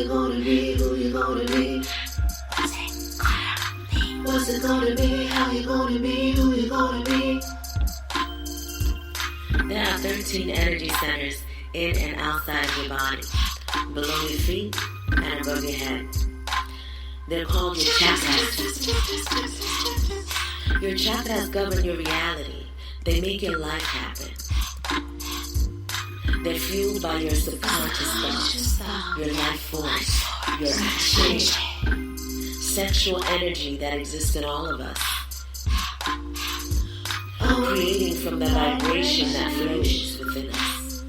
it gonna be? Who you gonna be? What's it gonna be? How you gonna be? Who you gonna be? There are 13 energy centers in and outside your body, below your feet and above your head. They're called your chakras. Your chakras govern your reality. They make your life happen. They're fueled by your subconscious thoughts, your life force, your action, sexual energy that exists in all of us, creating from the vibration that flows within us.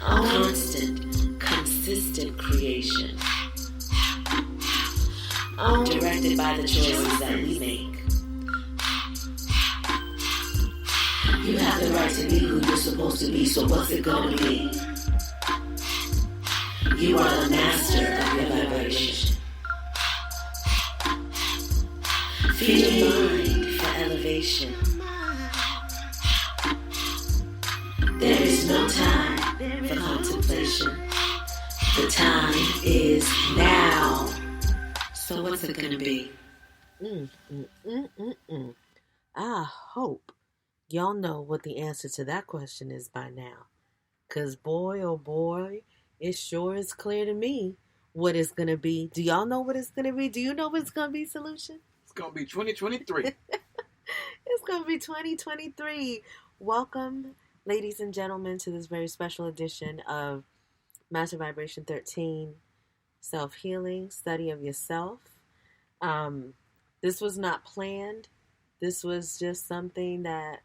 Constant, consistent creation, directed by the choices that we make. You have the right to be who you're supposed to be, so what's it gonna be? You are the master of your vibration. Feed your mind for elevation. There is no time for contemplation. The time is now. So what's it gonna be? I hope y'all know what the answer to that question is by now. Because boy, oh boy, it sure is clear to me what it's going to be. Do y'all know what it's going to be? Do you know what it's going to be, Solution? It's going to be 2023. It's going to be 2023. Welcome, ladies and gentlemen, to this very special edition of Master Vibration 13, Self-Healing, Study of Yourself. This was not planned. This was just something that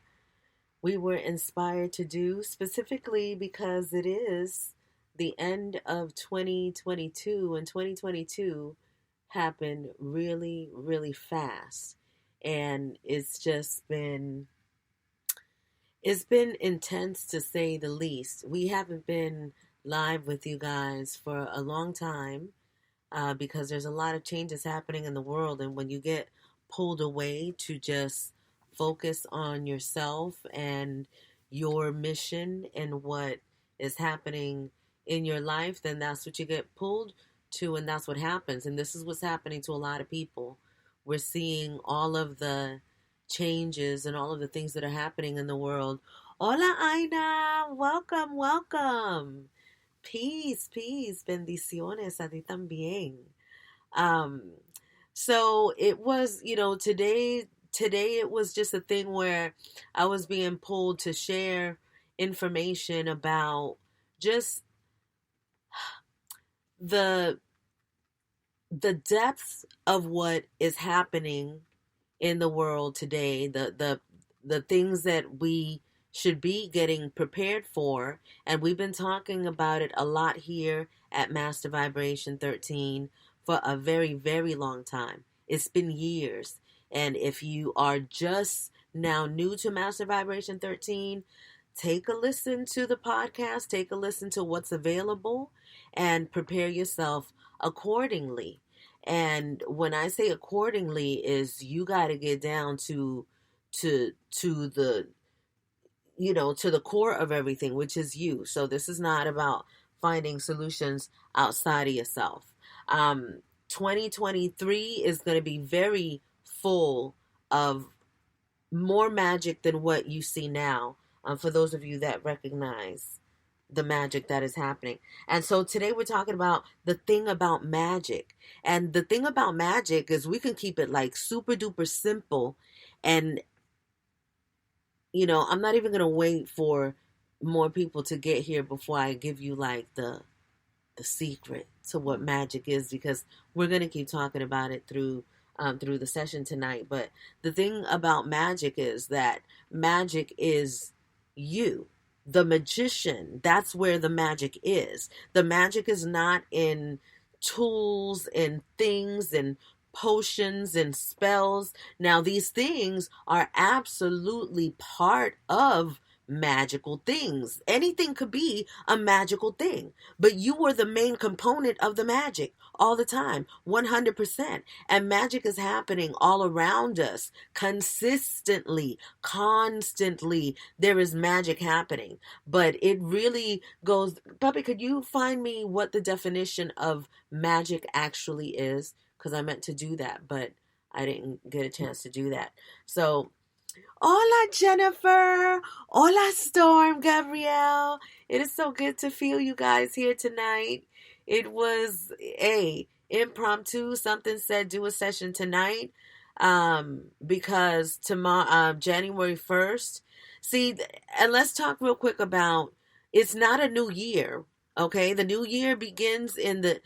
we were inspired to do, specifically because it is the end of 2022, and 2022 happened really, really fast. And it's been intense, to say the least. We haven't been live with you guys for a long time because there's a lot of changes happening in the world, and when you get pulled away to just focus on yourself and your mission and what is happening in your life, then that's what you get pulled to, and that's what happens. And this is what's happening to a lot of people. We're seeing all of the changes and all of the things that are happening in the world. Hola, Aina. Welcome, welcome. Peace, peace. Bendiciones a ti también. So it was, today it was just a thing where I was being pulled to share information about just the depths of what is happening in the world today, the things that we should be getting prepared for. And we've been talking about it a lot here at Master Vibration 13 for a very, very long time. It's been years. And if you are just now new to Master Vibration 13, take a listen to the podcast, take a listen to what's available, and prepare yourself accordingly. And when I say accordingly, is you got to get down to the to the core of everything, which is you. So this is not about finding solutions outside of yourself. 2023 is going to be very full of more magic than what you see now, for those of you that recognize the magic that is happening. And so today we're talking about the thing about magic. And the thing about magic is we can keep it like super duper simple. And, I'm not even going to wait for more people to get here before I give you like the secret to what magic is, because we're going to keep talking about it through the session tonight. But the thing about magic is that magic is you, the magician. That's where the magic is. The magic is not in tools and things and potions and spells. Now, these things are absolutely part of magical things. Anything could be a magical thing, but you are the main component of the magic all the time, 100%. And magic is happening all around us consistently, constantly. There is magic happening, but it really goes. Puppy, could you find me what the definition of magic actually is? Because I meant to do that, but I didn't get a chance to do that. So, hola, Jennifer. Hola, Storm, Gabrielle. It is so good to feel you guys here tonight. It was a impromptu. Something said do a session tonight because tomorrow, January 1st. See, and let's talk real quick about it's not a new year. Okay, the new year begins in the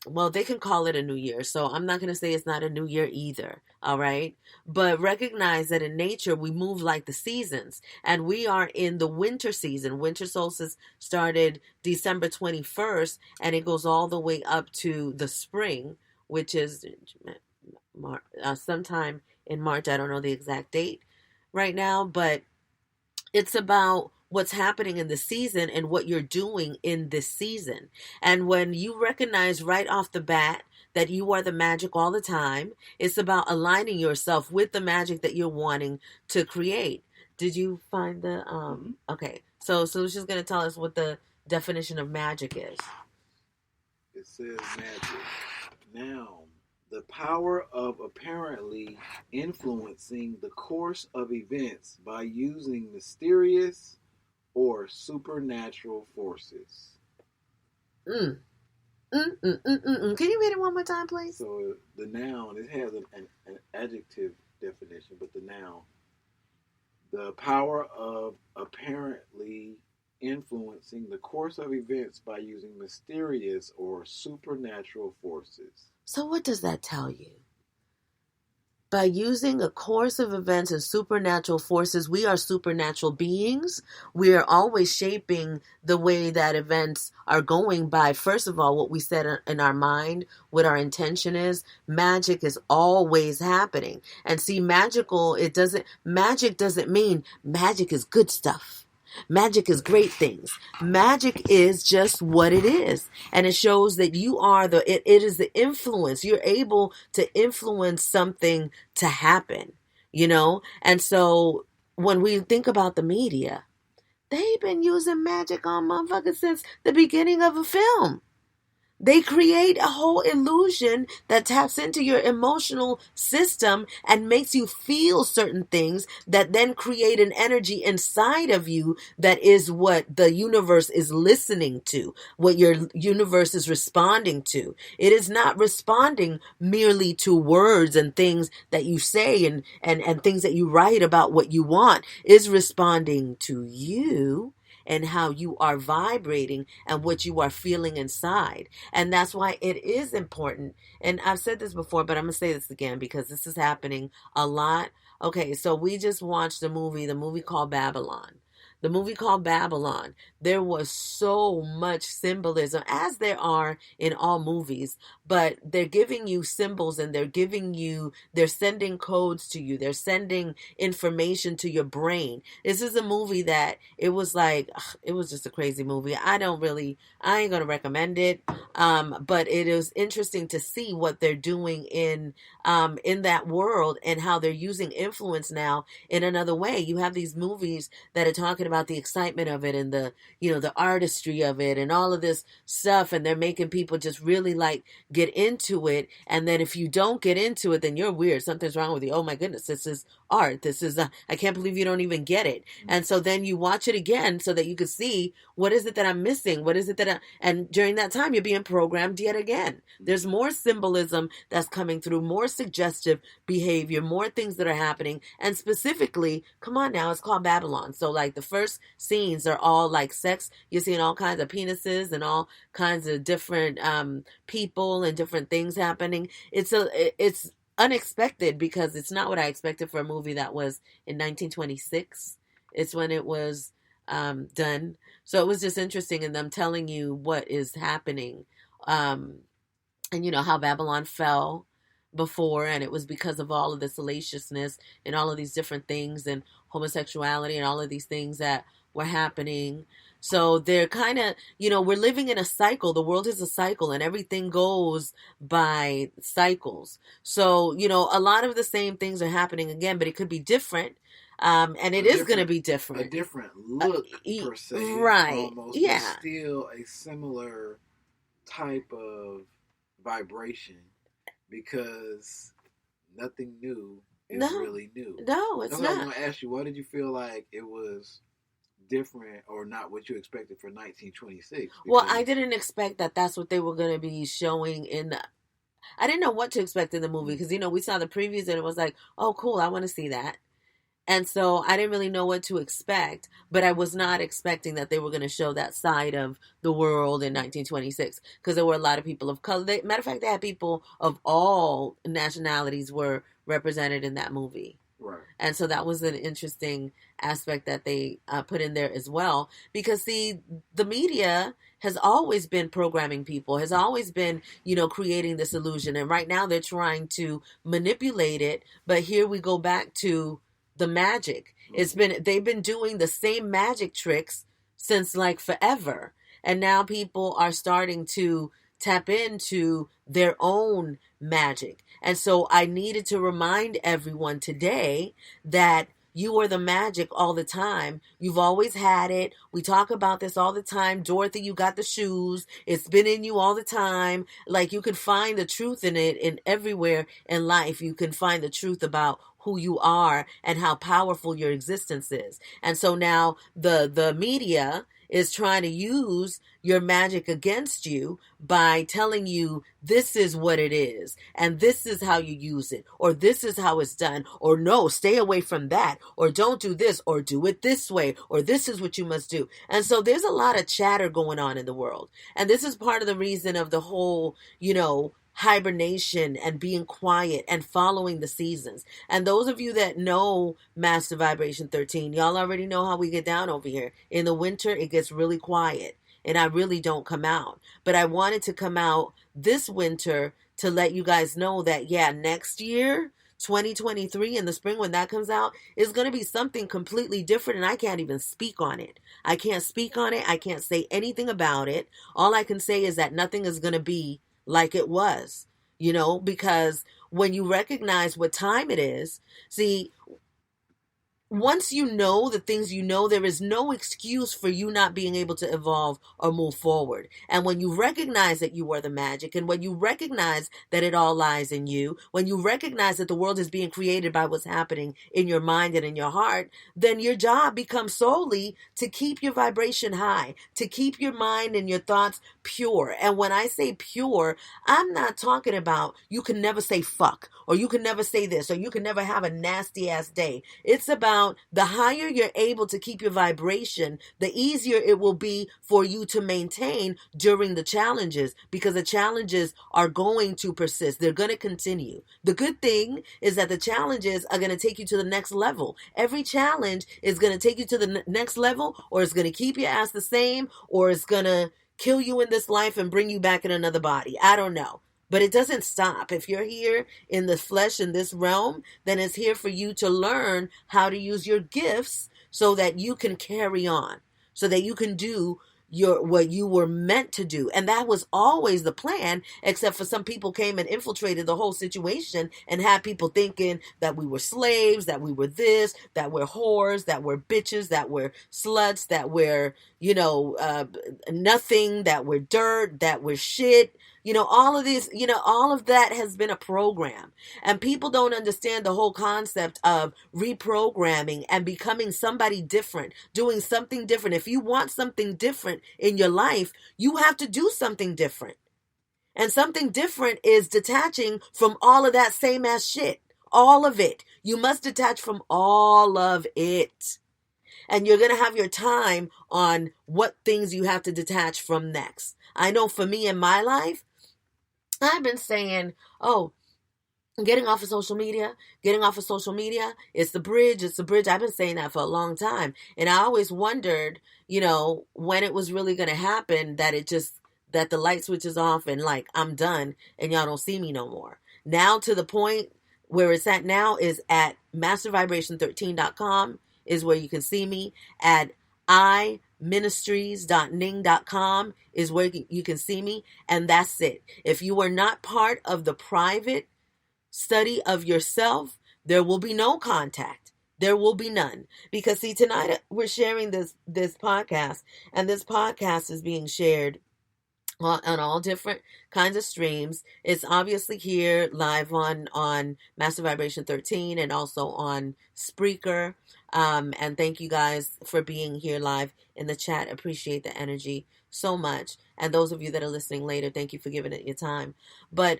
well, they can call it a new year, so I'm not going to say it's not a new year either, all right? But recognize that in nature, we move like the seasons, and we are in the winter season. Winter solstice started December 21st, and it goes all the way up to the spring, which is sometime in March. I don't know the exact date right now, but it's about what's happening in the season and what you're doing in this season. And when you recognize right off the bat that you are the magic all the time, it's about aligning yourself with the magic that you're wanting to create. Did you find the okay. So she's going to tell us what the definition of magic is. It says magic. Now, the power of apparently influencing the course of events by using mysterious or supernatural forces. Can you read it one more time, please? So the noun, it has an adjective definition, but the noun, the power of apparently influencing the course of events by using mysterious or supernatural forces. So what does that tell you? By using a course of events and supernatural forces, we are supernatural beings. We are always shaping the way that events are going by, first of all, what we said in our mind, what our intention is. Magic is always happening. And see, magic doesn't mean magic is good stuff. Magic is great things. Magic is just what it is. And it shows that you are it is the influence. You're able to influence something to happen, you know? And so when we think about the media, they've been using magic on motherfuckers since the beginning of a film. They create a whole illusion that taps into your emotional system and makes you feel certain things that then create an energy inside of you that is what the universe is listening to, what your universe is responding to. It is not responding merely to words and things that you say and things that you write about what you want. It's responding to you and how you are vibrating and what you are feeling inside. And that's why it is important. And I've said this before, but I'm going to say this again because this is happening a lot. Okay, so we just watched the movie called Babylon. The movie called Babylon, there was so much symbolism, as there are in all movies, but they're giving you symbols and they're sending codes to you. They're sending information to your brain. This is a movie that it was just a crazy movie. I ain't going to recommend it. But it is interesting to see what they're doing in that world and how they're using influence now in another way. You have these movies that are talking about the excitement of it and the artistry of it and all of this stuff, and they're making people just really get into it. And then if you don't get into it, then you're weird. Something's wrong with you. Oh my goodness, this is art. This is I can't believe you don't even get it. And so then you watch it again so that you can see what is it that I'm missing? What is it and during that time you're being programmed yet again. There's more symbolism that's coming through, more suggestive behavior, more things that are happening. And specifically, come on now, it's called Babylon. So the first scenes are all sex. You're seeing all kinds of penises and all kinds of different people and different things happening. It's unexpected because it's not what I expected for a movie that was in 1926. It's when it was done. So it was just interesting in them telling you what is happening. And how Babylon fell before, and it was because of all of the salaciousness and all of these different things and homosexuality and all of these things that were happening. So they're kind of, we're living in a cycle. The world is a cycle and everything goes by cycles. So, a lot of the same things are happening again, but it could be different. And it is going to be different. A different look, per se. Right. Almost, yeah. But still a similar type of vibration, because nothing new is really new. No, it's not. I was going to ask you, why did you feel like it was different or not what you expected for 1926? Well, I didn't expect that that's what they were going to be showing I didn't know what to expect in the movie, because, we saw the previews and it was like, oh, cool, I want to see that. And so I didn't really know what to expect, but I was not expecting that they were going to show that side of the world in 1926, because there were a lot of people of color. Matter of fact, they had people of all nationalities were represented in that movie. Right. And so that was an interesting aspect that they put in there as well, because the media has always been programming people, has always been, creating this illusion. And right now they're trying to manipulate it. But here we go back to the magic. They've been doing the same magic tricks since like forever. And now people are starting to tap into their own magic. And so I needed to remind everyone today that you are the magic all the time. You've always had it. We talk about this all the time. Dorothy, you got the shoes. It's been in you all the time. Like, you can find the truth in it, in everywhere in life. You can find the truth about who you are and how powerful your existence is. And so now the media is trying to use your magic against you by telling you this is what it is, and this is how you use it, or this is how it's done, or no, stay away from that, or don't do this, or do it this way, or this is what you must do. And so there's a lot of chatter going on in the world. And this is part of the reason of the whole, hibernation and being quiet and following the seasons. And those of you that know Master Vibration 13, y'all already know how we get down over here. In the winter, it gets really quiet and I really don't come out. But I wanted to come out this winter to let you guys know that, next year, 2023 in the spring, when that comes out, is going to be something completely different, and I can't even speak on it. I can't speak on it. I can't say anything about it. All I can say is that nothing is going to be like it was, because when you recognize what time it is, see, once you know the things there is no excuse for you not being able to evolve or move forward. And when you recognize that you are the magic, and when you recognize that it all lies in you, when you recognize that the world is being created by what's happening in your mind and in your heart, then your job becomes solely to keep your vibration high, to keep your mind and your thoughts pure. And when I say pure, I'm not talking about you can never say fuck, or you can never say this, or you can never have a nasty ass day. It's about the higher you're able to keep your vibration, the easier it will be for you to maintain during the challenges, because the challenges are going to persist. They're going to continue. The good thing is that the challenges are going to take you to the next level. Every challenge is going to take you to the next level, or it's going to keep your ass the same, or it's going to kill you in this life and bring you back in another body. I don't know. But it doesn't stop. If you're here in the flesh, in this realm, then it's here for you to learn how to use your gifts so that you can carry on, so that you can do what you were meant to do. And that was always the plan, except for some people came and infiltrated the whole situation and had people thinking that we were slaves, that we were this, that we're whores, that we're bitches, that we're sluts, that we're, nothing, that we're dirt, that we're shit. All of this, all of that has been a program. And people don't understand the whole concept of reprogramming and becoming somebody different, doing something different. If you want something different in your life, you have to do something different. And something different is detaching from all of that same ass shit. All of it. You must detach from all of it. And you're going to have your time on what things you have to detach from next. I know for me in my life, I've been saying, getting off of social media, it's the bridge. I've been saying that for a long time. And I always wondered, when it was really going to happen, that the light switch is off and like, I'm done and y'all don't see me no more. Now to the point where it's at now is at mastervibration13.com is where you can see me. At iministries.ning.com is where you can see me, and that's it. If you are not part of the private study of yourself, there will be no contact. There will be none. Because see, tonight we're sharing this podcast, and this podcast is being shared on all different kinds of streams. It's obviously here live on Master Vibration 13 and also on Spreaker. And thank you guys for being here live in the chat. Appreciate the energy so much. And those of you that are listening later, thank you for giving it your time. But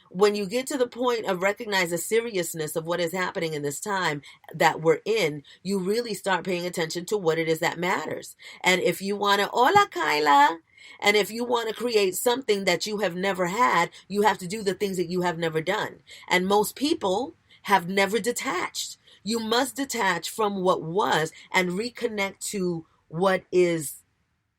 when you get to the point of recognize the seriousness of what is happening in this time that we're in, you really start paying attention to what it is that matters. And if you want to, hola Kyla, and if you want to create something that you have never had, you have to do the things that you have never done. And most people have never detached. You must detach from what was and reconnect to what is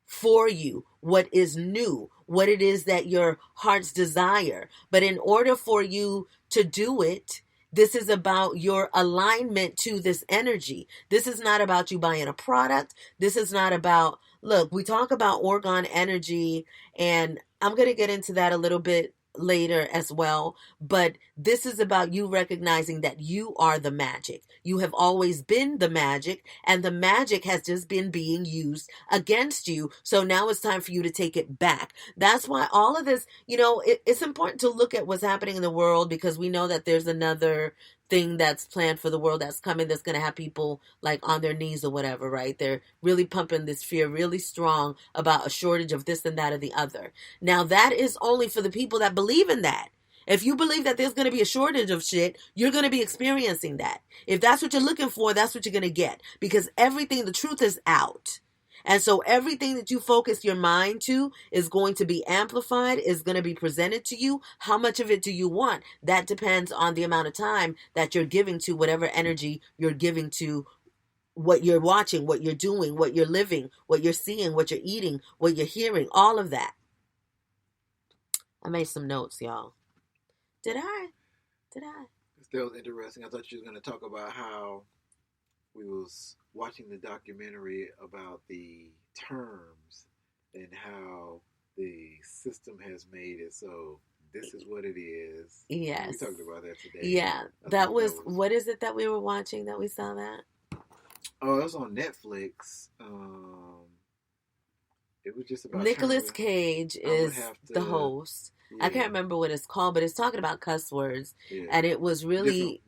for you, what is new, what it is that your heart's desire. But in order for you to do it, this is about your alignment to this energy. This is not about you buying a product. This is not about, look, we talk about orgone energy, and I'm going to get into that a little bit later as well, but this is about you recognizing that you are the magic. You have always been the magic, and the magic has just been being used against you. So now it's time for you to take it back. That's why all of this, it's important to look at what's happening in the world, because we know that there's another thing that's planned for the world that's coming, that's going to have people like on their knees or whatever, right? They're really pumping this fear really strong about a shortage of this and that or the other. Now that is only for the people that believe in that. If you believe that there's going to be a shortage of shit, you're going to be experiencing that. If that's what you're looking for, that's what you're going to get, because everything, the truth is out. And so everything that you focus your mind to is going to be amplified, is going to be presented to you. How much of it do you want? That depends on the amount of time that you're giving to whatever energy you're giving to what you're watching, what you're doing, what you're living, what you're seeing, what you're eating, what you're hearing, all of that. I made some notes, y'all. Did I? That was interesting. I thought you were going to talk about how we was watching the documentary about the terms and how the system has made it so this is what it is. Yes. We talked about that today. Yeah. That was, what is it that we were watching that we saw that? Oh, it was on Netflix. It was just about Nicolas Cage is the host. Yeah. I can't remember what it's called, but it's talking about cuss words. Yeah. And it was really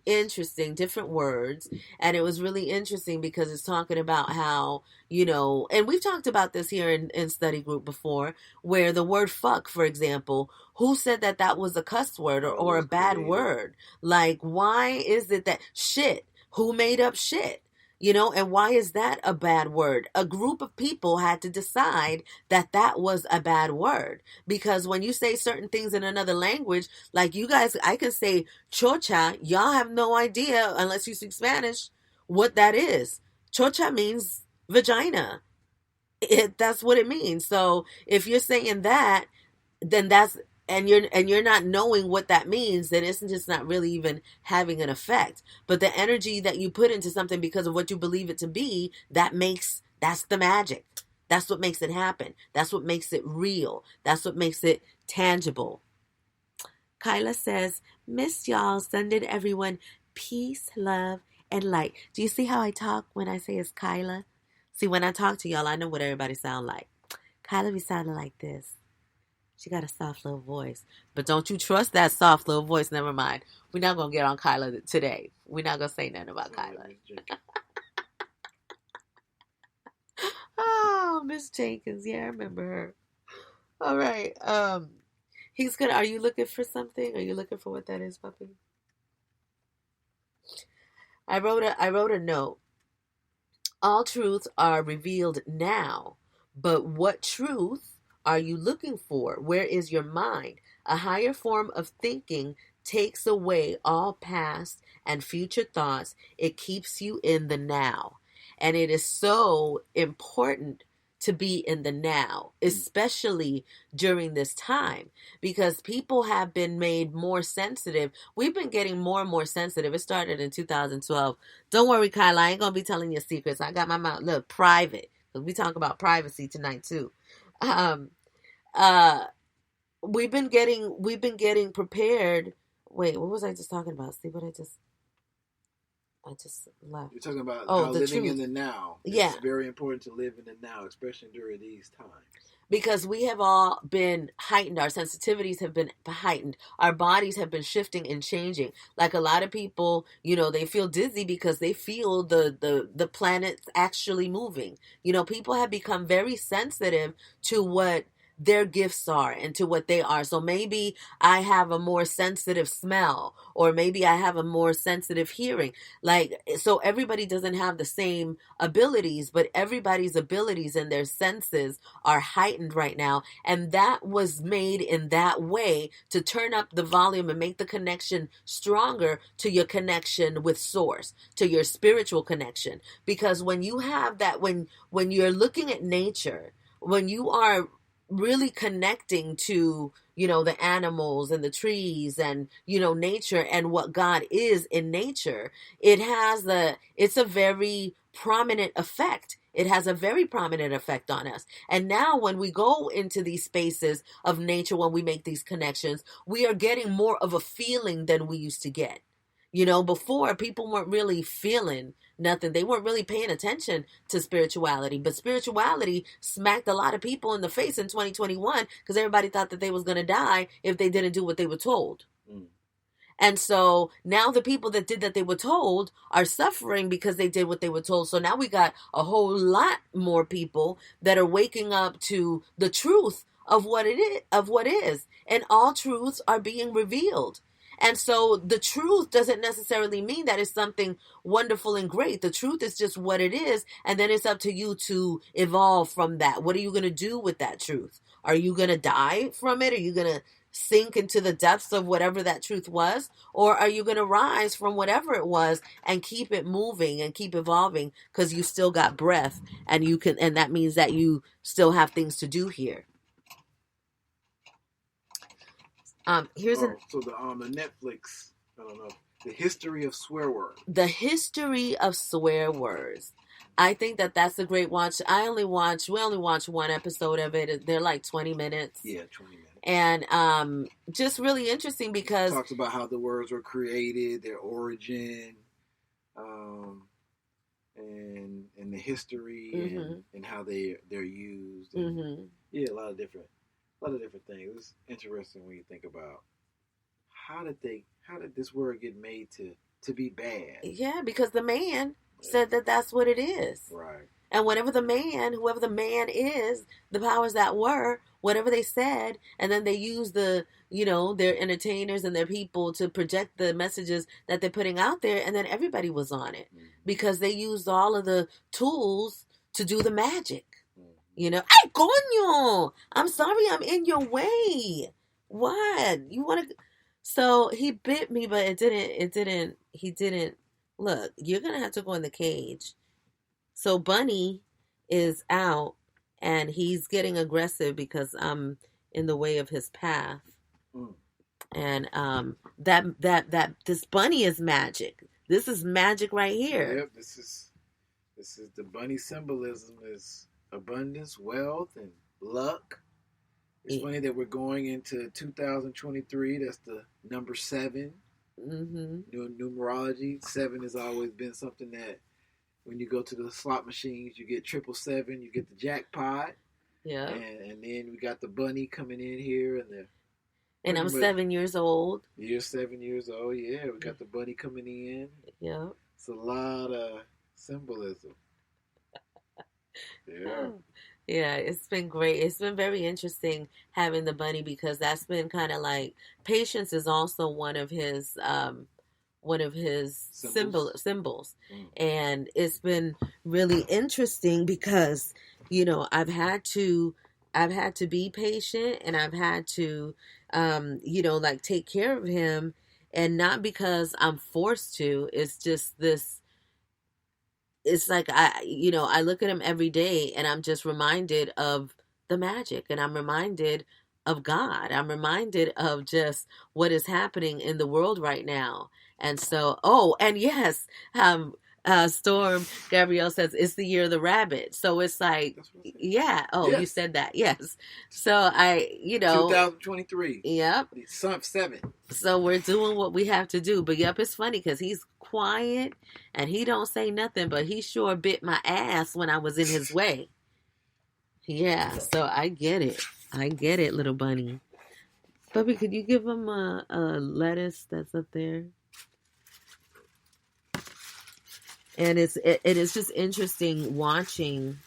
interesting, different words. And it was really interesting because it's talking about how, and we've talked about this here in study group before, where the word fuck, for example, who said that that was a cuss word or a bad word? Like, why is it that shit? Who made up shit? And why is that a bad word? A group of people had to decide that that was a bad word. Because when you say certain things in another language, like you guys, I can say chocha, y'all have no idea, unless you speak Spanish, what that is. Chocha means vagina. That's what it means. So if you're saying that, then that's, and you're not knowing what that means, then it's just not really even having an effect. But the energy that you put into something because of what you believe it to be, that's the magic. That's what makes it happen. That's what makes it real. That's what makes it tangible. Kyla says, miss y'all, sending everyone peace, love, and light. Do you see how I talk when I say it's Kyla? See, when I talk to y'all, I know what everybody sound like. Kyla be sounding like this. She got a soft little voice. But don't you trust that soft little voice. Never mind. We're not going to get on Kyla today. We're not going to say nothing about Kyla. Oh, Miss Jenkins. Yeah, I remember her. All right. He's good. Are you looking for something? Are you looking for what that is, puppy? I wrote a note. All truths are revealed now. But what truth are you looking for? Where is your mind? A higher form of thinking takes away all past and future thoughts. It keeps you in the now. And it is so important to be in the now, especially during this time, because people have been made more sensitive. We've been getting more and more sensitive. It started in 2012. Don't worry, Kyla, I ain't gonna be telling you secrets. I got my mouth look private, because we talk about privacy tonight too. Um, uh, we've been getting prepared. Wait, what was I just talking about? See what I just left. You're talking about Oh, how the living truth. in the now. Yeah. It's very important to live in the now, especially during these times. Because we have all been heightened. Our sensitivities have been heightened. Our bodies have been shifting and changing. Like a lot of people, they feel dizzy because they feel the planets actually moving. People have become very sensitive to what their gifts are and to what they are. So maybe I have a more sensitive smell, or maybe I have a more sensitive hearing. So everybody doesn't have the same abilities, but everybody's abilities and their senses are heightened right now. And that was made in that way to turn up the volume and make the connection stronger to your connection with source, to your spiritual connection. Because when you have that, when you're looking at nature, when you are really connecting to the animals and the trees and nature and what God is in nature, it's a very prominent effect. It has a very prominent effect on us. And now when we go into these spaces of nature, when we make these connections, we are getting more of a feeling than we used to get. Before, people weren't really feeling nothing. They weren't really paying attention to spirituality. But spirituality smacked a lot of people in the face in 2021 because everybody thought that they was going to die if they didn't do what they were told. And so now the people that did that they were told are suffering because they did what they were told. So now we got a whole lot more people that are waking up to the truth of what is. And all truths are being revealed. And so the truth doesn't necessarily mean that it's something wonderful and great. The truth is just what it is. And then it's up to you to evolve from that. What are you going to do with that truth? Are you going to die from it? Are you going to sink into the depths of whatever that truth was? Or are you going to rise from whatever it was and keep it moving and keep evolving because you still got breath and that means that you still have things to do here. So the Netflix, I don't know, the history of swear words. The history of swear words. I think that's a great watch. We only watch one episode of it. They're like 20 minutes. Yeah, 20 minutes. And just really interesting because it talks about how the words were created, their origin, and the history and how they're used. And, yeah, a lot of different things. It's interesting when you think about how did this word get made to be bad? Yeah, because the man said that that's what it is. Right. And whoever the man is, the powers that were, whatever they said, and then they use their entertainers and their people to project the messages that they're putting out there, and then everybody was on it because they used all of the tools to do the magic. Ay, coño! I'm sorry, I'm in your way. What? You want to? So he bit me, but he didn't. Look, you're going to have to go in the cage. So Bunny is out and he's getting aggressive because I'm in the way of his path. And that this bunny is magic. This is magic right here. Yep, this is the bunny symbolism is abundance, wealth, and luck. It's funny that we're going into 2023. That's the number 7. Numerology. 7 has always been something that when you go to the slot machines, you get 777, you get the jackpot. Yeah. And then we got the bunny coming in here, and I'm 7 years old. You're 7 years old. Yeah, we got the bunny coming in. Yeah. It's a lot of symbolism. Yeah. Yeah, it's been great. It's been very interesting having the bunny because that's been kind of like patience is also one of his symbols. And it's been really interesting because I've had to be patient and I've had to take care of him, and not because I'm forced to. It's just this it's like I look at him every day and I'm just reminded of the magic, and I'm reminded of God. I'm reminded of just what is happening in the world right now. And so, oh, and yes, Storm Gabrielle says it's the year of the rabbit. So it's like, yeah. Oh, Yes. you said that. Yes. So 2023. Yep. 7. So we're doing what we have to do. But yep, it's funny because he's quiet and he don't say nothing, but he sure bit my ass when I was in his way. Yeah, so I get it. I get it, little bunny. Bubby, could you give him a lettuce that's up there? And it is just interesting watching,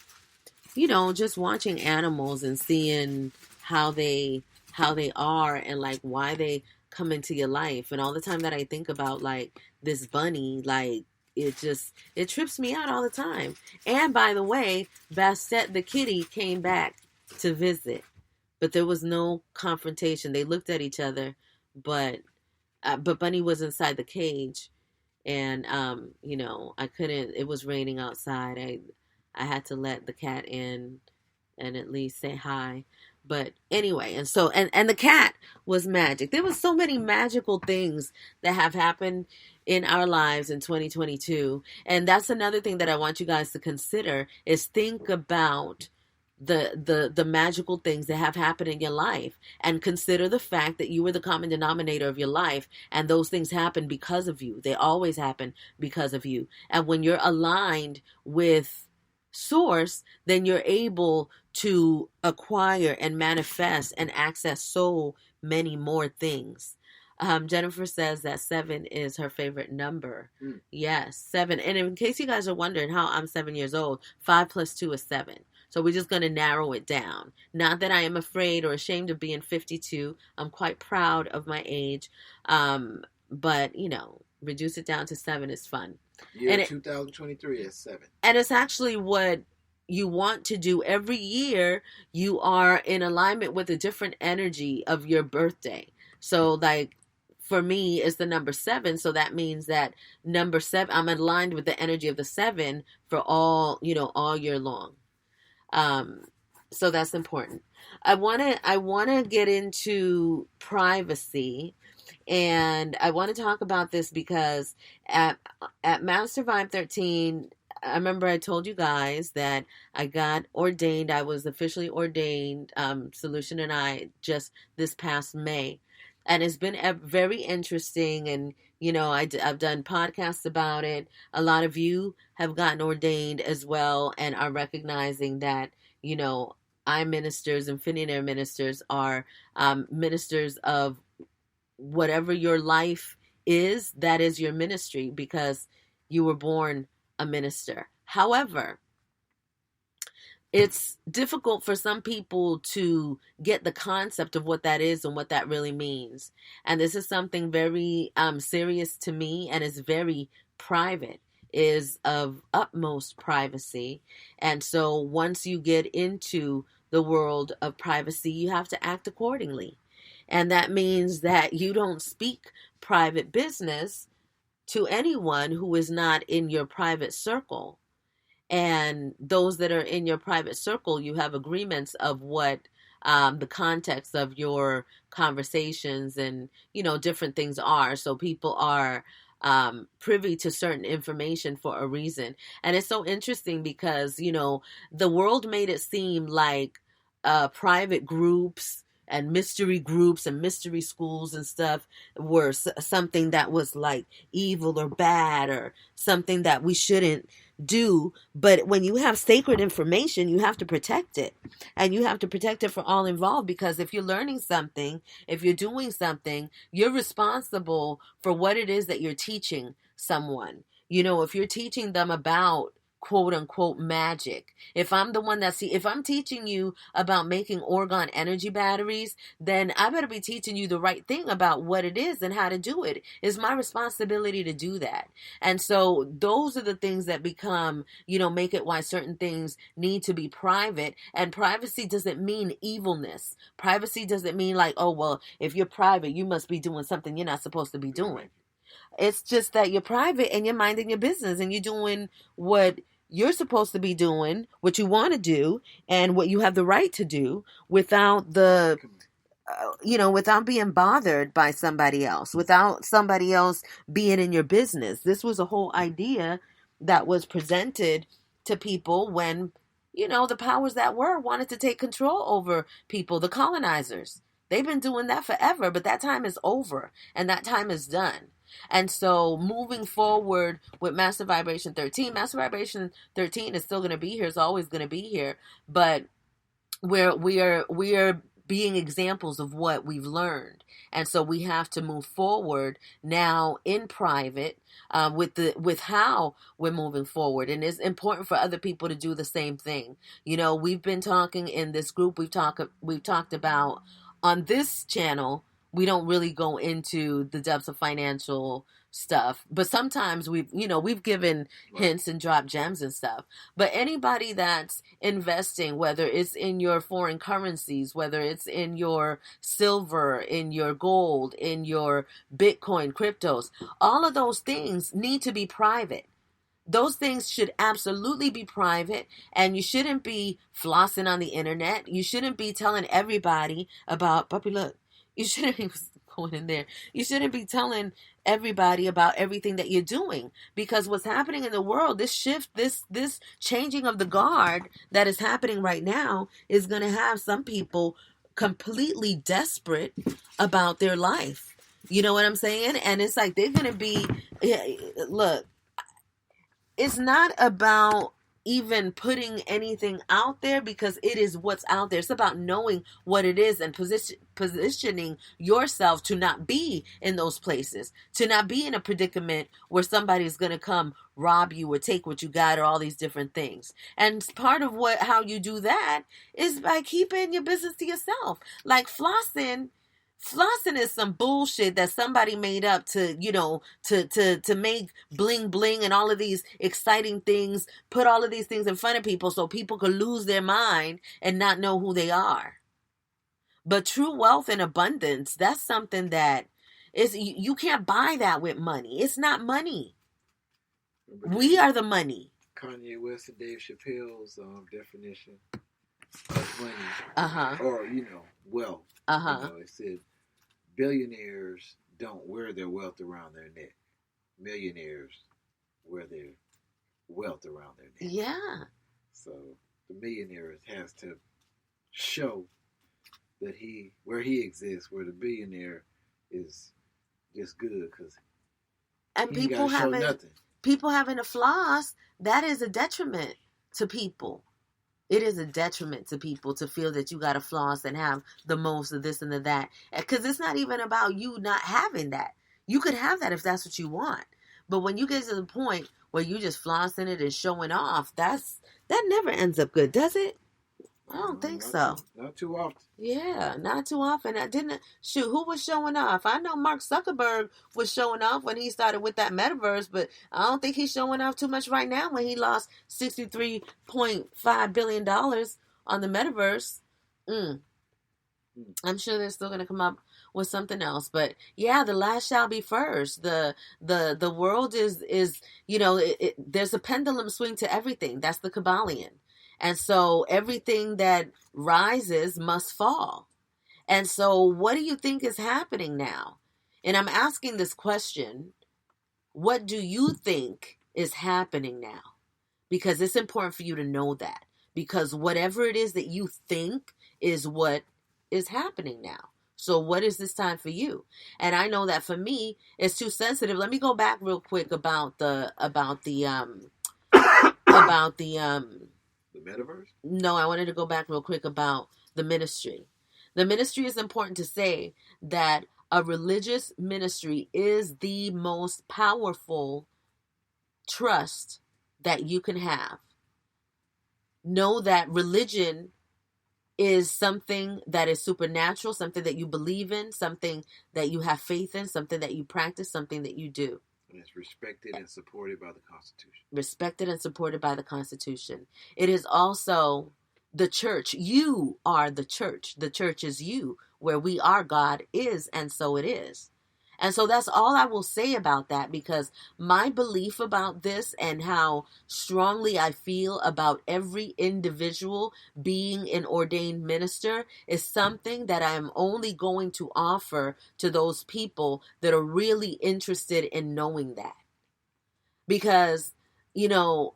just watching animals and seeing how they are and like why they come into your life. And all the time that I think about like this bunny, like it trips me out all the time. And by the way, Bastet the kitty came back to visit, but there was no confrontation. They looked at each other, but Bunny was inside the cage. And I couldn't. It was raining outside. I had to let the cat in and at least say hi. But anyway, and so and the cat was magic. There was so many magical things that have happened in our lives in 2022, and that's another thing that I want you guys to consider is think about the magical things that have happened in your life, and consider the fact that you were the common denominator of your life, and those things happen because of you. They always happen because of you. And when you're aligned with source, then you're able to acquire and manifest and access so many more things. Jennifer says that 7 is her favorite number. Yes, 7. And in case you guys are wondering how I'm 7 years old, 5 plus 2 is 7. So we're just going to narrow it down. Not that I am afraid or ashamed of being 52. I'm quite proud of my age. But, reduce it down to 7 is fun. Year 2023 is 7. And it's actually what you want to do. Every year, you are in alignment with a different energy of your birthday. So, like, for me, it's the number 7. So that means that number 7, I'm aligned with the energy of the 7 for all year long. So that's important. I want to get into privacy, and I want to talk about this because at Master Vibe 13, I remember I told you guys that I got ordained. I was officially ordained, Solution and I, just this past May. And it's been very interesting, and I've done podcasts about it. A lot of you have gotten ordained as well and are recognizing that, I ministers and Finionaire ministers are ministers of whatever your life is, that is your ministry, because you were born a minister. However, it's difficult for some people to get the concept of what that is and what that really means. And this is something very serious to me, and is very private, is of utmost privacy. And so once you get into the world of privacy, you have to act accordingly. And that means that you don't speak private business to anyone who is not in your private circle. And those that are in your private circle, you have agreements of what the context of your conversations and, different things are. So people are privy to certain information for a reason. And it's so interesting because, the world made it seem like private groups and mystery groups and mystery schools and stuff were something that was like evil or bad or something that we shouldn't do. But when you have sacred information, you have to protect it, and you have to protect it for all involved, because if you're learning something, if you're doing something, you're responsible for what it is that you're teaching someone. If you're teaching them about quote unquote magic, if I'm the one if I'm teaching you about making Orgone energy batteries, then I better be teaching you the right thing about what it is and how to do it. It's my responsibility to do that. And so those are the things that become, make it why certain things need to be private. And privacy doesn't mean evilness. Privacy doesn't mean like, oh, well, if you're private, you must be doing something you're not supposed to be doing. It's just that you're private and you're minding your business and you're doing what you're supposed to be doing what you want to do and what you have the right to do without the without being bothered by somebody else, without somebody else being in your business. This was a whole idea that was presented to people when, the powers that were wanted to take control over people, the colonizers. They've been doing that forever, but that time is over and that time is done. And so moving forward with Master Vibration 13 is still going to be here. It's always going to be here. But we are being examples of what we've learned. And so we have to move forward now in private with how we're moving forward. And it's important for other people to do the same thing. We've been talking in this group. We've talked about on this channel. We don't really go into the depths of financial stuff, but sometimes we've given hints and dropped gems and stuff. But anybody that's investing, whether it's in your foreign currencies, whether it's in your silver, in your gold, in your Bitcoin, cryptos, all of those things need to be private. Those things should absolutely be private, and you shouldn't be flossing on the internet. You shouldn't be telling everybody about, puppy, look. You shouldn't be going in there. You shouldn't be telling everybody about everything that you're doing, because what's happening in the world, this shift, this changing of the guard that is happening right now is going to have some people completely desperate about their life. You know what I'm saying? And it's like they're going to be, look, it's not about even putting anything out there, because it is what's out there. It's about knowing what it is and positioning yourself to not be in those places, to not be in a predicament where somebody's going to come rob you or take what you got or all these different things. And part of how you do that is by keeping your business to yourself. Like flossing is some bullshit that somebody made up to make bling bling and all of these exciting things, put all of these things in front of people so people could lose their mind and not know who they are. But true wealth and abundance, that's something that is, you can't buy that with money. It's not money. We are the money. Kanye West and Dave Chappelle's definition of money, or wealth. They said billionaires don't wear their wealth around their neck. Millionaires wear their wealth around their neck. Yeah. So the millionaire has to show that where he exists, where the billionaire is just good, because people having a floss, that is a detriment to people. It is a detriment to people to feel that you got to floss and have the most of this and of that. Because it's not even about you not having that. You could have that if that's what you want. But when you get to the point where you just flossing it and showing off, that never ends up good, does it? I don't think so. Not too often. Yeah, not too often. Who was showing off? I know Mark Zuckerberg was showing off when he started with that metaverse, but I don't think he's showing off too much right now when he lost $63.5 billion on the metaverse. I'm sure they're still going to come up with something else. But yeah, the last shall be first. The world is there's a pendulum swing to everything. That's the Kabbalion. And so everything that rises must fall. And so what do you think is happening now? And I'm asking this question, what do you think is happening now? Because it's important for you to know that. Because whatever it is that you think is what is happening now. So what is this time for you? And I know that for me, it's too sensitive. Let me go back real quick about the metaverse? No, I wanted to go back real quick about the ministry. The ministry is important to say that a religious ministry is the most powerful trust that you can have. Know that religion is something that is supernatural, something that you believe in, something that you have faith in, something that you practice, something that you do. And it's respected and supported by the Constitution. Respected and supported by the Constitution. It is also the church. You are the church. The church is you. Where we are, God is, and so it is. And so that's all I will say about that, because my belief about this and how strongly I feel about every individual being an ordained minister is something that I am only going to offer to those people that are really interested in knowing that. Because, you know,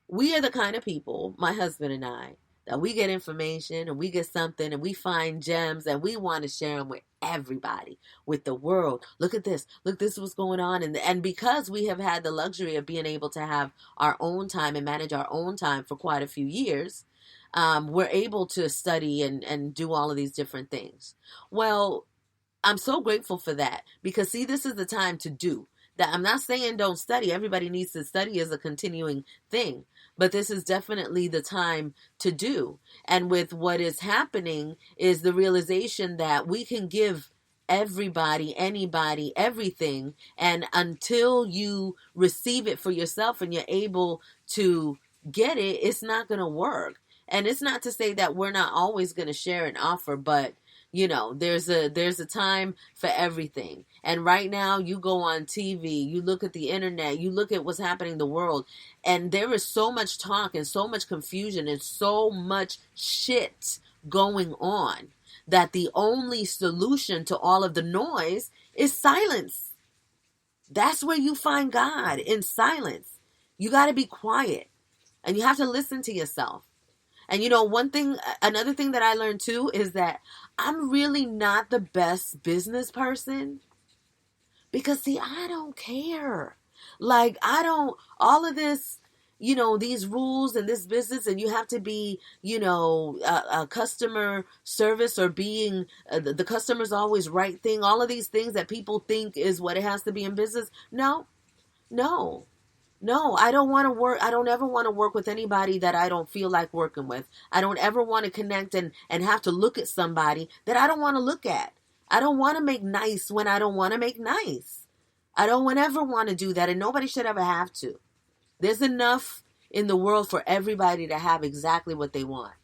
we are the kind of people, my husband and I, that we get information and we get something and we find gems and we want to share them with everybody, with the world. Look at this. Look, this is what's going on. And because we have had the luxury of being able to have our own time and manage our own time for quite a few years, we're able to study and do all of these different things. Well, I'm so grateful for that, because see, this is the time to do that. I'm not saying don't study. Everybody needs to study as a continuing thing. But this is definitely the time to do. And with what is happening is the realization that we can give everybody, anybody, everything. And until you receive it for yourself and you're able to get it, it's not going to work. And it's not to say that we're not always going to share and offer, but you know, there's a time for everything. And right now you go on TV, you look at the internet, you look at what's happening in the world, and there is so much talk and so much confusion and so much shit going on that the only solution to all of the noise is silence. That's where you find God, in silence. You got to be quiet and you have to listen to yourself. And you know, another thing that I learned too is that I'm really not the best business person, because see, I don't care. Like, all of this, you know, these rules and this business, and you have to be, you know, a customer service, or being the customer's always right thing. All of these things that people think is what it has to be in business. No, I don't want to work. I don't ever want to work with anybody that I don't feel like working with. I don't ever want to connect and have to look at somebody that I don't want to look at. I don't want to make nice when I don't want to make nice. I don't ever want to do that, and nobody should ever have to. There's enough in the world for everybody to have exactly what they want.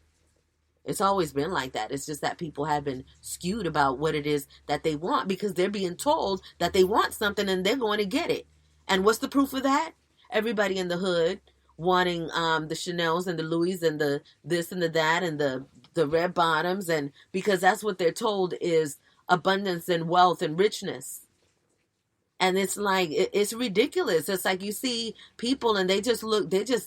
It's always been like that. It's just that people have been skewed about what it is that they want, because they're being told that they want something and they're going to get it. And what's the proof of that? Everybody in the hood wanting the Chanels and the Louis and the this and the that and the red bottoms, and because that's what they're told is abundance and wealth and richness. And it's like, it's ridiculous. It's like you see people and they're just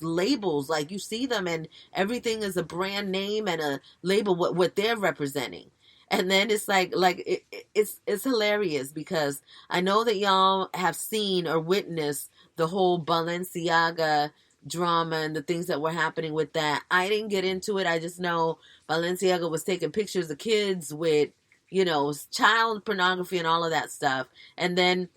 labels. Like you see them and everything is a brand name and a label, what they're representing. And then it's it's hilarious, because I know that y'all have seen or witnessed the whole Balenciaga drama and the things that were happening with that. I didn't get into it. I just know Balenciaga was taking pictures of kids with, you know, child pornography and all of that stuff. And then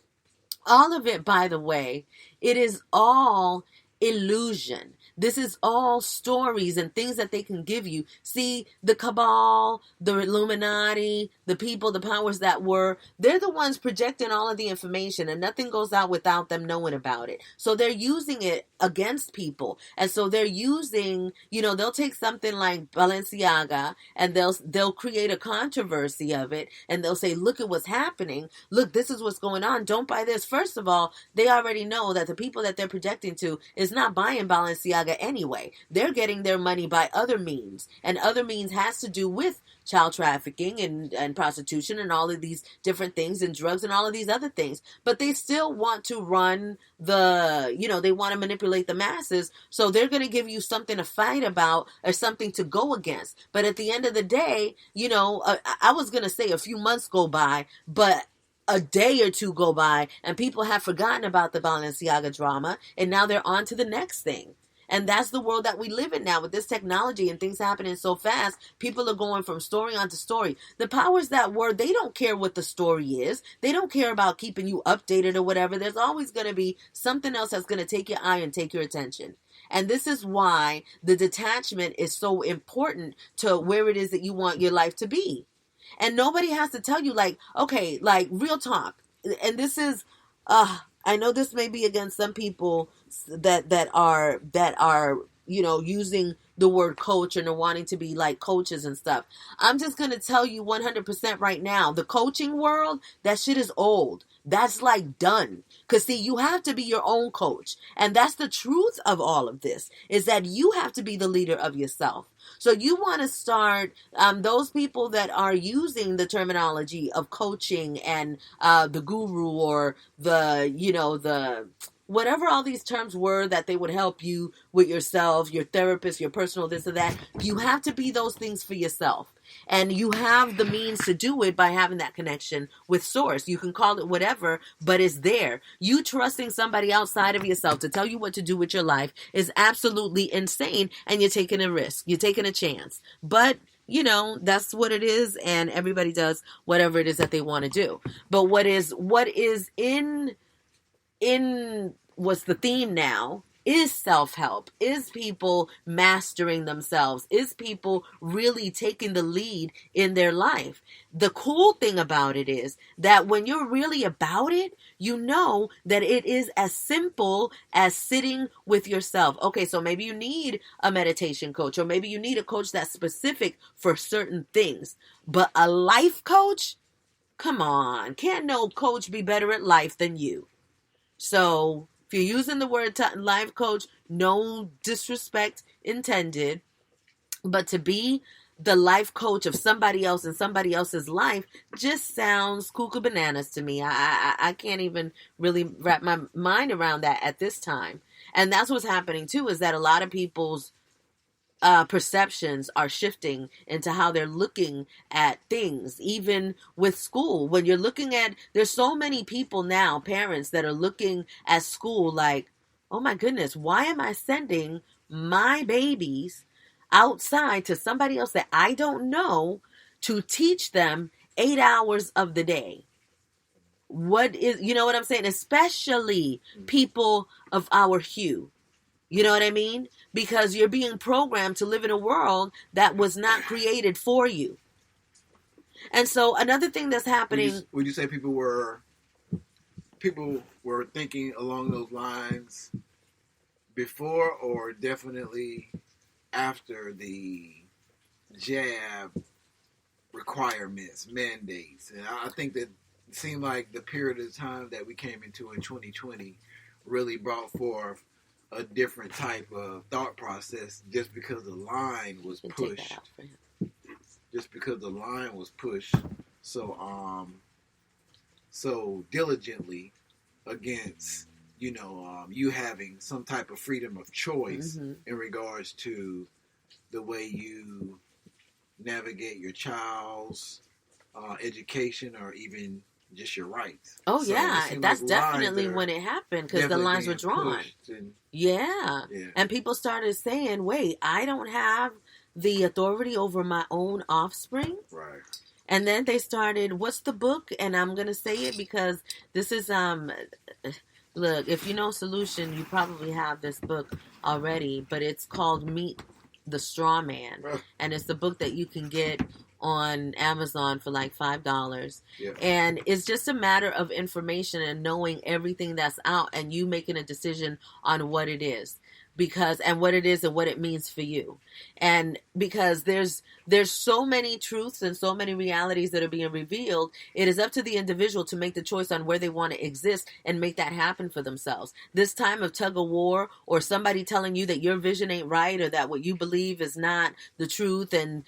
all of it, by the way, it is all illusion. This is all stories and things that they can give you. See, the cabal, the Illuminati, the people, the powers that were, they're the ones projecting all of the information, and nothing goes out without them knowing about it. So they're using it against people. And so they're using, you know, they'll take something like Balenciaga and they'll create a controversy of it, and they'll say, look at what's happening. Look, this is what's going on. Don't buy this. First of all, they already know that the people that they're projecting to is not buying Balenciaga anyway. They're getting their money by other means, and other means has to do with child trafficking and prostitution and all of these different things, and drugs and all of these other things. But they still want to run they want to manipulate the masses. So they're going to give you something to fight about or something to go against. But at the end of the day, I was going to say a few months go by, but a day or two go by and people have forgotten about the Balenciaga drama, and now they're on to the next thing. And that's the world that we live in now with this technology and things happening so fast. People are going from story onto story. The powers that were, they don't care what the story is. They don't care about keeping you updated or whatever. There's always going to be something else that's going to take your eye and take your attention. And this is why the detachment is so important to where it is that you want your life to be. And nobody has to tell you, okay, real talk. And this is, I know this may be against some people that are using the word coach and are wanting to be like coaches and stuff. I'm just going to tell you 100% right now, the coaching world, that shit is old. That's like done. Because see, you have to be your own coach. And that's the truth of all of this, is that you have to be the leader of yourself. So you want to start, those people that are using the terminology of coaching and the guru or the whatever all these terms were that they would help you with yourself, your therapist, your personal this or that, you have to be those things for yourself. And you have the means to do it by having that connection with source. You can call it whatever, but it's there. You trusting somebody outside of yourself to tell you what to do with your life is absolutely insane, and you're taking a risk. You're taking a chance. But that's what it is, and everybody does whatever it is that they want to do. But what is in what's the theme now is self-help, is people mastering themselves, is people really taking the lead in their life. The cool thing about it is that when you're really about it, you know that it is as simple as sitting with yourself. Okay, so maybe you need a meditation coach, or maybe you need a coach that's specific for certain things. But a life coach, come on, can't no coach be better at life than you? So if you're using the word life coach, no disrespect intended, but to be the life coach of somebody else in somebody else's life just sounds cuckoo bananas to me. I can't even really wrap my mind around that at this time. And that's what's happening too, is that a lot of people's perceptions are shifting into how they're looking at things, even with school. When you're looking at, there's so many people now, parents, that are looking at school like, oh my goodness, why am I sending my babies outside to somebody else that I don't know to teach them 8 hours of the day? What is, you know what I'm saying? Especially people of our hue. You know what I mean? Because you're being programmed to live in a world that was not created for you. And so another thing that's happening... Would you say people were thinking along those lines before, or definitely after the jab requirements, mandates? And I think that it seemed like the period of time that we came into in 2020 really brought forth a different type of thought process, just because the line was pushed. Just because the line was pushed so diligently against you having some type of freedom of choice in regards to the way you navigate your child's education, or even just your rights. Oh, so yeah, that's like definitely when it happened, because the lines were drawn. Yeah. And people started saying, wait, I don't have the authority over my own offspring. Right. And then they started, what's the book? And I'm going to say it because this is, look, if you know Solution, you probably have this book already, but it's called Meet the Straw Man. And it's the book that you can get on Amazon for like $5. Yeah. And it's just a matter of information and knowing everything that's out, and you making a decision on what it is. And what it is and what it means for you. And because there's so many truths and so many realities that are being revealed, it is up to the individual to make the choice on where they want to exist and make that happen for themselves. This time of tug of war, or somebody telling you that your vision ain't right, or that what you believe is not the truth, and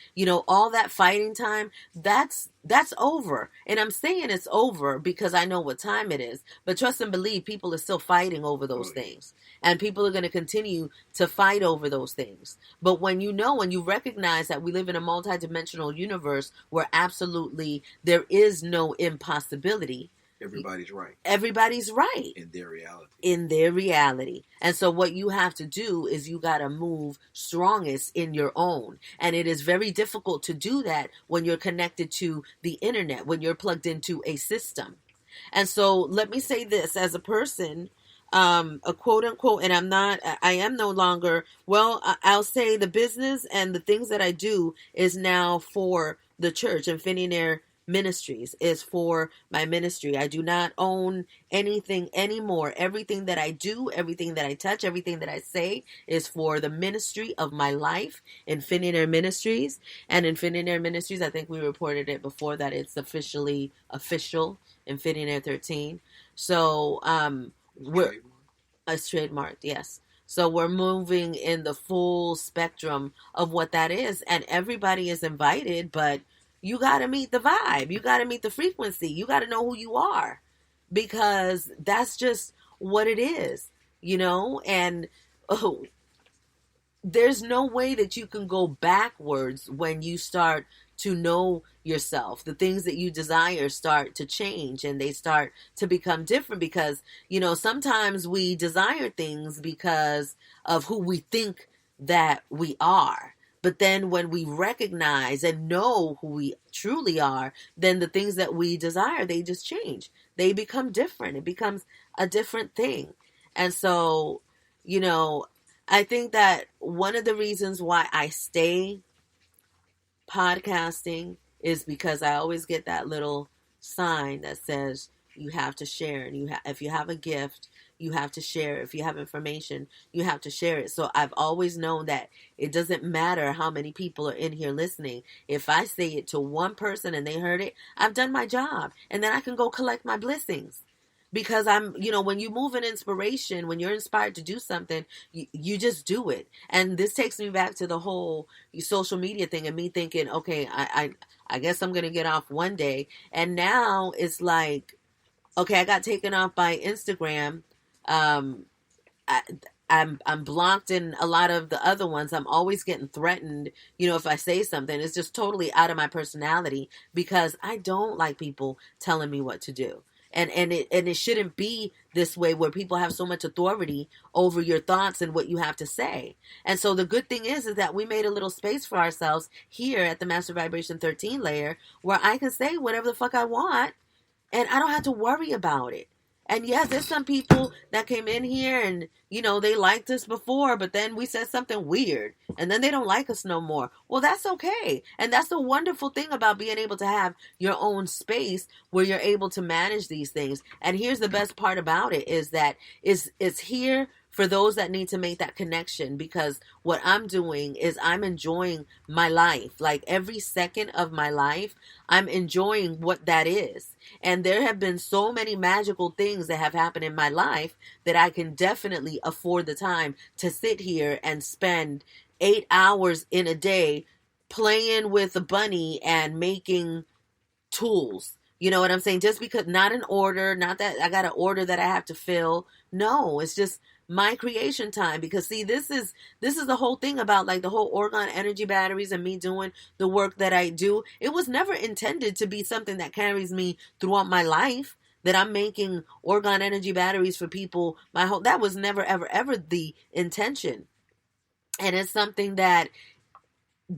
all that fighting time, that's over. And I'm saying it's over because I know what time it is. But trust and believe, people are still fighting over those things. And people are going to continue to fight over those things. But when you recognize that we live in a multidimensional universe where absolutely there is no impossibility. Everybody's right. Everybody's right. In their reality. And so what you have to do is you got to move strongest in your own. And it is very difficult to do that when you're connected to the internet, when you're plugged into a system. And so let me say this as a person, a quote unquote, and I am no longer, I'll say the business and the things that I do is now for the church, Infinity Ministries is for my ministry. I do not own anything anymore. Everything that I do, everything that I touch, everything that I say is for the ministry of my life, Infinity Ministries. And Infinity Ministries, I think we reported it before that it's officially official, Infinity 13. So we're it's trademarked, yes. So we're moving in the full spectrum of what that is, and everybody is invited, but you got to meet the vibe. You got to meet the frequency. You got to know who you are, because that's just what it is, and oh, there's no way that you can go backwards when you start to know yourself. The things that you desire start to change and they start to become different, because, sometimes we desire things because of who we think that we are. But then when we recognize and know who we truly are, then the things that we desire, they just change. They become different. It becomes a different thing. And so, I think that one of the reasons why I stay podcasting is because I always get that little sign that says you have to share, and if you have a gift, you have to share. If you have information, you have to share it. So I've always known that it doesn't matter how many people are in here listening. If I say it to one person and they heard it, I've done my job, and then I can go collect my blessings. Because when you move in inspiration, when you're inspired to do something, you just do it. And this takes me back to the whole social media thing and me thinking, okay, I guess I'm going to get off one day. And now it's like, okay, I got taken off by Instagram. I'm blocked in a lot of the other ones. I'm always getting threatened. If I say something, it's just totally out of my personality, because I don't like people telling me what to do. And it shouldn't be this way, where people have so much authority over your thoughts and what you have to say. And so the good thing is that we made a little space for ourselves here at the Master Vibration 13 layer, where I can say whatever the fuck I want, and I don't have to worry about it. And yes, there's some people that came in here and, they liked us before, but then we said something weird and then they don't like us no more. Well, that's okay. And that's the wonderful thing about being able to have your own space where you're able to manage these things. And here's the best part about it is that it's here for those that need to make that connection, because what I'm doing is I'm enjoying my life. Like every second of my life, I'm enjoying what that is. And there have been so many magical things that have happened in my life that I can definitely afford the time to sit here and spend 8 hours in a day playing with a bunny and making tools. You know what I'm saying? Just because, not an order, not that I got an order that I have to fill. No, it's just my creation time. Because see, this is the whole thing about like the whole Orgone energy batteries and me doing the work that I do. It was never intended to be something that carries me throughout my life, that I'm making Orgone energy batteries for people. That was never ever the intention. And it's something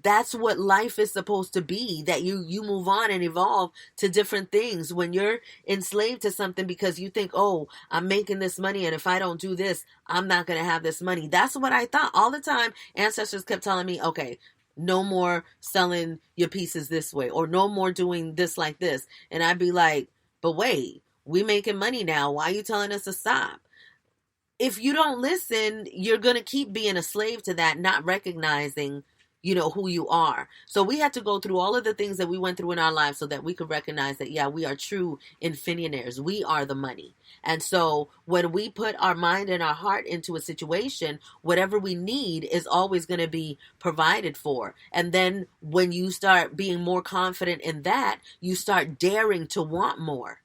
that's what life is supposed to be, that you move on and evolve to different things. When you're enslaved to something because you think, oh, I'm making this money, and if I don't do this, I'm not going to have this money. That's what I thought all the time. Ancestors kept telling me, okay, no more selling your pieces this way, or no more doing this like this. And I'd be like, but wait, we making money now. Why are you telling us to stop? If you don't listen, you're going to keep being a slave to that, not recognizing who you are. So we had to go through all of the things that we went through in our lives so that we could recognize that, yeah, we are true infinionaires. We are the money. And so when we put our mind and our heart into a situation, whatever we need is always going to be provided for. And then when you start being more confident in that, you start daring to want more.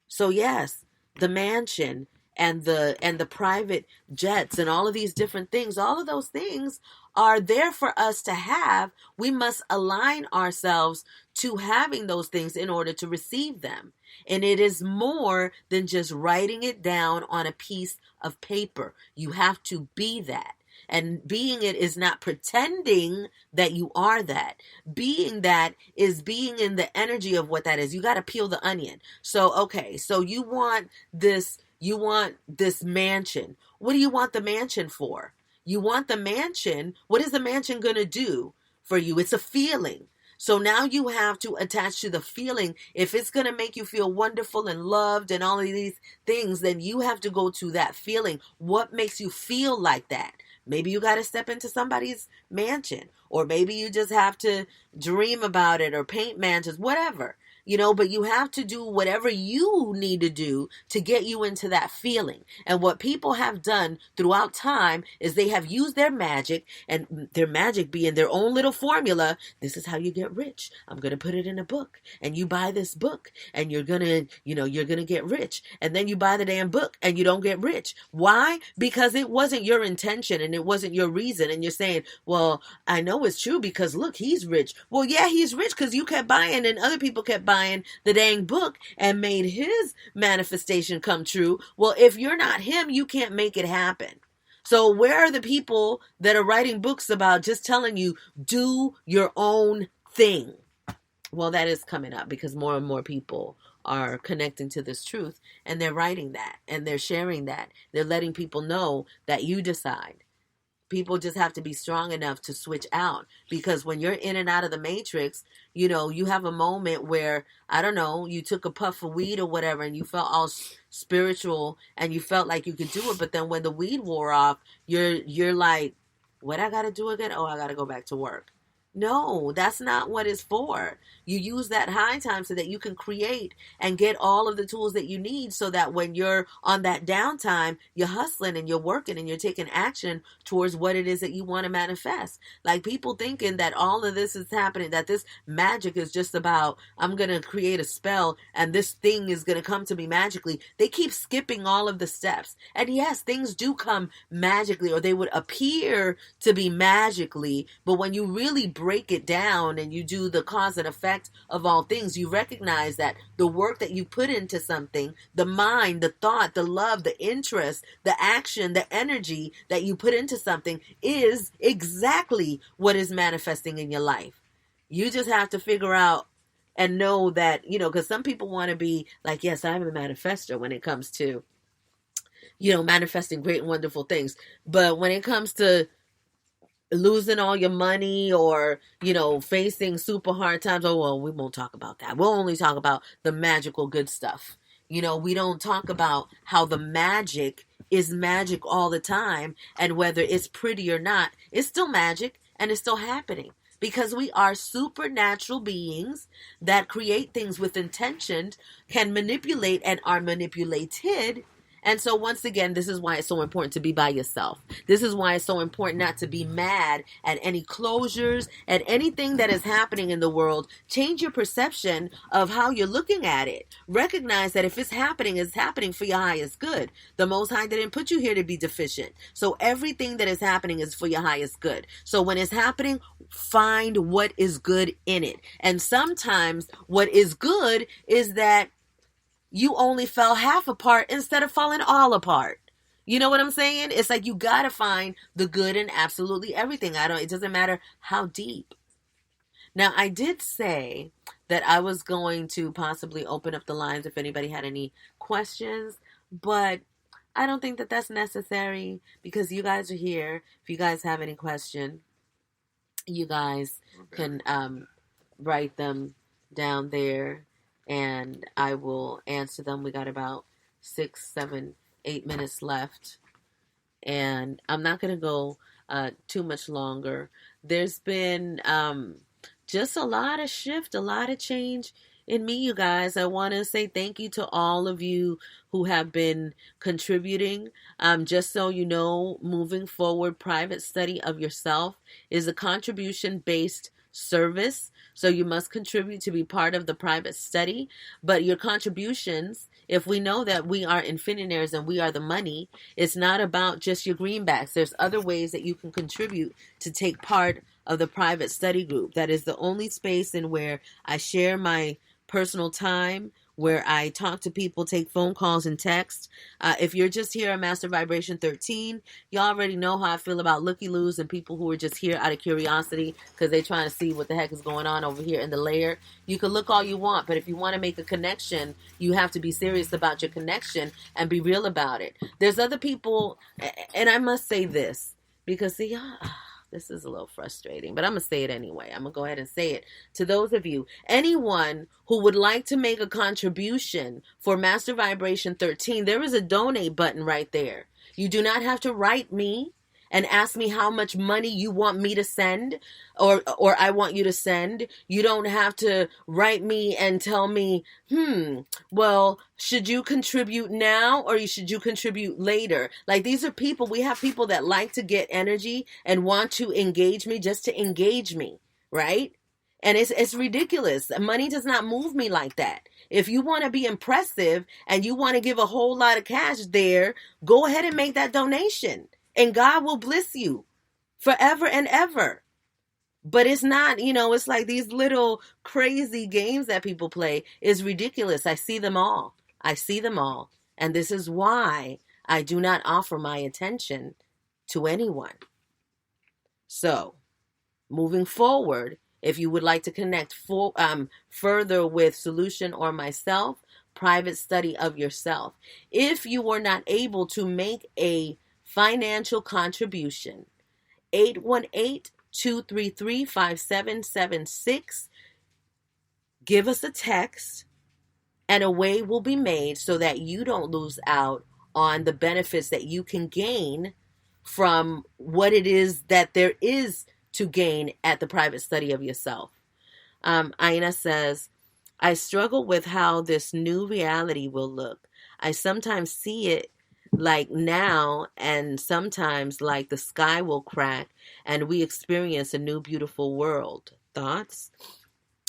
So yes, the mansion and the private jets and all of these different things, all of those things are there for us to have. We must align ourselves to having those things in order to receive them. And it is more than just writing it down on a piece of paper. You have to be that. And being it is not pretending that you are that. Being that is being in the energy of what that is. You got to peel the onion. So, okay, so you want this mansion. What do you want the mansion for? You want the mansion. What is the mansion going to do for you? It's a feeling. So now you have to attach to the feeling. If it's going to make you feel wonderful and loved and all of these things, then you have to go to that feeling. What makes you feel like that? Maybe you got to step into somebody's mansion, or maybe you just have to dream about it or paint mansions, whatever. But you have to do whatever you need to do to get you into that feeling. And what people have done throughout time is they have used their magic, and their magic being their own little formula. This is how you get rich. I'm going to put it in a book, and you buy this book and you're going to, you're going to get rich. And then you buy the damn book and you don't get rich. Why? Because it wasn't your intention and it wasn't your reason. And you're saying, well, I know it's true because look, he's rich. Well, yeah, he's rich because you kept buying and other people kept buying the dang book and made his manifestation come true. Well, if you're not him, you can't make it happen. So where are the people that are writing books about just telling you, do your own thing? Well, that is coming up because more and more people are connecting to this truth, and they're writing that and they're sharing that. They're letting people know that you decide. People just have to be strong enough to switch out, because when you're in and out of the matrix, you have a moment where, I don't know, you took a puff of weed or whatever and you felt all spiritual and you felt like you could do it. But then when the weed wore off, you're like, what I got to do again? Oh, I got to go back to work. No, that's not what it's for. You use that high time so that you can create and get all of the tools that you need, so that when you're on that downtime, you're hustling and you're working and you're taking action towards what it is that you want to manifest. Like, people thinking that all of this is happening, that this magic is just about, I'm going to create a spell and this thing is going to come to me magically. They keep skipping all of the steps. And yes, things do come magically, or they would appear to be magically, but when you really break it down and you do the cause and effect of all things, you recognize that the work that you put into something, the mind, the thought, the love, the interest, the action, the energy that you put into something is exactly what is manifesting in your life. You just have to figure out and know that, because some people want to be like, yes, I'm a manifester when it comes to, manifesting great and wonderful things. But when it comes to losing all your money or, facing super hard times, oh, well, we won't talk about that. We'll only talk about the magical good stuff. We don't talk about how the magic is magic all the time, and whether it's pretty or not, it's still magic and it's still happening, because we are supernatural beings that create things with intention, can manipulate and are manipulated. And so once again, this is why it's so important to be by yourself. This is why it's so important not to be mad at any closures, at anything that is happening in the world. Change your perception of how you're looking at it. Recognize that if it's happening for your highest good. The Most High didn't put you here to be deficient. So everything that is happening is for your highest good. So when it's happening, find what is good in it. And sometimes what is good is that you only fell half apart instead of falling all apart. You know what I'm saying? It's like you got to find the good in absolutely everything. It doesn't matter how deep. Now, I did say that I was going to possibly open up the lines if anybody had any questions, but I don't think that that's necessary, because you guys are here. If you guys have any question, you guys can write them down there, and I will answer them. We got about 6, 7, 8 minutes left, and I'm not going to go too much longer. There's been just a lot of shift, a lot of change in me, you guys. I want to say thank you to all of you who have been contributing. Just so you know, moving forward, private study of yourself is a contribution-based service. So you must contribute to be part of the private study. But your contributions, if we know that we are infinitaires and we are the money, it's not about just your greenbacks. There's other ways that you can contribute to take part of the private study group. That is the only space in where I share my personal time, where I talk to people, take phone calls and text. If you're just here at Master Vibration 13, you already know how I feel about looky-loos and people who are just here out of curiosity because they're trying to see what the heck is going on over here in the layer. You can look all you want, but if you want to make a connection, you have to be serious about your connection and be real about it. There's other people, and I must say this, because see, This is a little frustrating, but I'm going to say it anyway. I'm going to go ahead and say it to those of you. Anyone who would like to make a contribution for Master Vibration 13, there is a donate button right there. You do not have to write me and ask me how much money you want me to send or I want you to send. You don't have to write me and tell me, well, should you contribute now or should you contribute later? Like, these are people, we have people that like to get energy and want to engage me just to engage me, right? And it's ridiculous. Money does not move me like that. If you want to be impressive and you want to give a whole lot of cash there, go ahead and make that donation. And God will bless you forever and ever. But it's not, it's like these little crazy games that people play is ridiculous. I see them all. And this is why I do not offer my attention to anyone. So, moving forward, if you would like to connect further with Solution or myself, private study of yourself. If you were not able to make a financial contribution, 818-233-5776. Give us a text and a way will be made so that you don't lose out on the benefits that you can gain from what it is that there is to gain at the private study of yourself. Aina says, I struggle with how this new reality will look. I sometimes see it like now, and sometimes like the sky will crack and we experience a new beautiful world. Thoughts?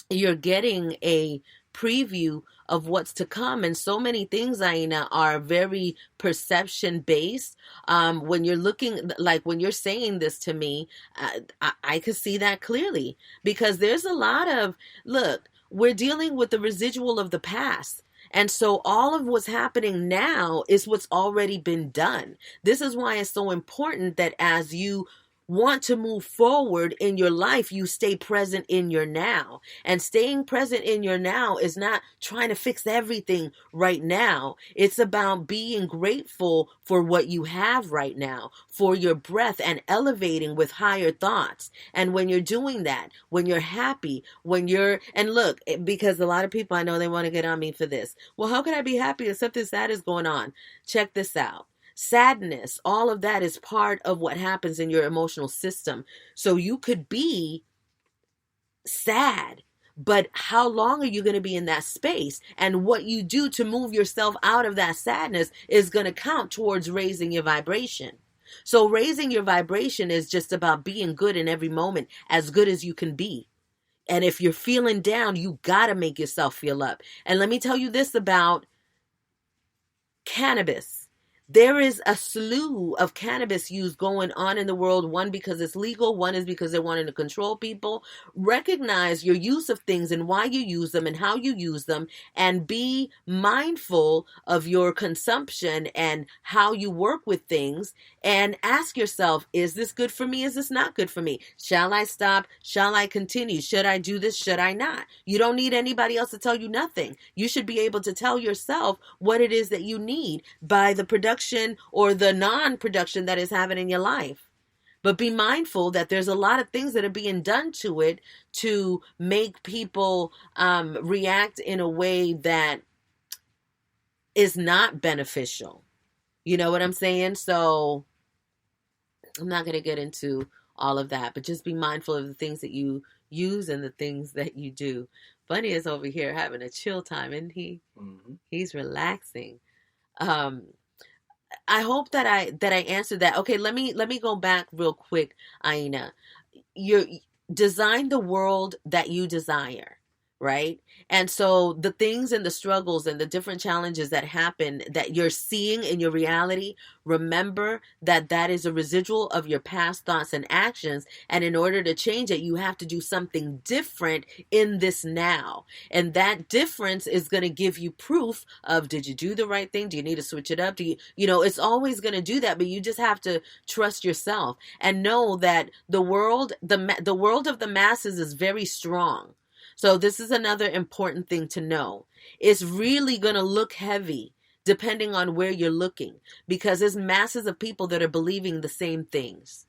You're getting a preview of what's to come, and so many things, Aina, are very perception based. When you're looking, like when you're saying this to me, I could see that clearly, because there's a lot of, look, we're dealing with the residual of the past. And so all of what's happening now is what's already been done. This is why it's so important that as you want to move forward in your life, you stay present in your now. And staying present in your now is not trying to fix everything right now. It's about being grateful for what you have right now, for your breath, and elevating with higher thoughts. And when you're doing that, when you're happy, and look, because a lot of people, I know they want to get on me for this. Well, how can I be happy if something sad is going on? Check this out. Sadness, all of that is part of what happens in your emotional system. So you could be sad, but how long are you going to be in that space? And what you do to move yourself out of that sadness is going to count towards raising your vibration. So raising your vibration is just about being good in every moment, as good as you can be. And if you're feeling down, you got to make yourself feel up. And let me tell you this about cannabis. There is a slew of cannabis use going on in the world. One, because it's legal. One is because they're wanting to control people. Recognize your use of things and why you use them and how you use them, and be mindful of your consumption and how you work with things, and ask yourself, is this good for me? Is this not good for me? Shall I stop? Shall I continue? Should I do this? Should I not? You don't need anybody else to tell you nothing. You should be able to tell yourself what it is that you need by the production or the non-production that is happening in your life. But be mindful that there's a lot of things that are being done to it to make people react in a way that is not beneficial. You know what I'm saying? So I'm not going to get into all of that, but just be mindful of the things that you use and the things that you do. Bunny is over here having a chill time, isn't he? Mm-hmm. He's relaxing. I hope that I answered that. Okay, let me go back real quick, Aina. You design the world that you desire, right? And so the things and the struggles and the different challenges that happen that you're seeing in your reality, remember that that is a residual of your past thoughts and actions. And in order to change it, you have to do something different in this now. And that difference is going to give you proof of, did you do the right thing? Do you need to switch it up? Do you it's always going to do that, but you just have to trust yourself and know that the world of the masses is very strong. So this is another important thing to know. It's really going to look heavy depending on where you're looking, because there's masses of people that are believing the same things.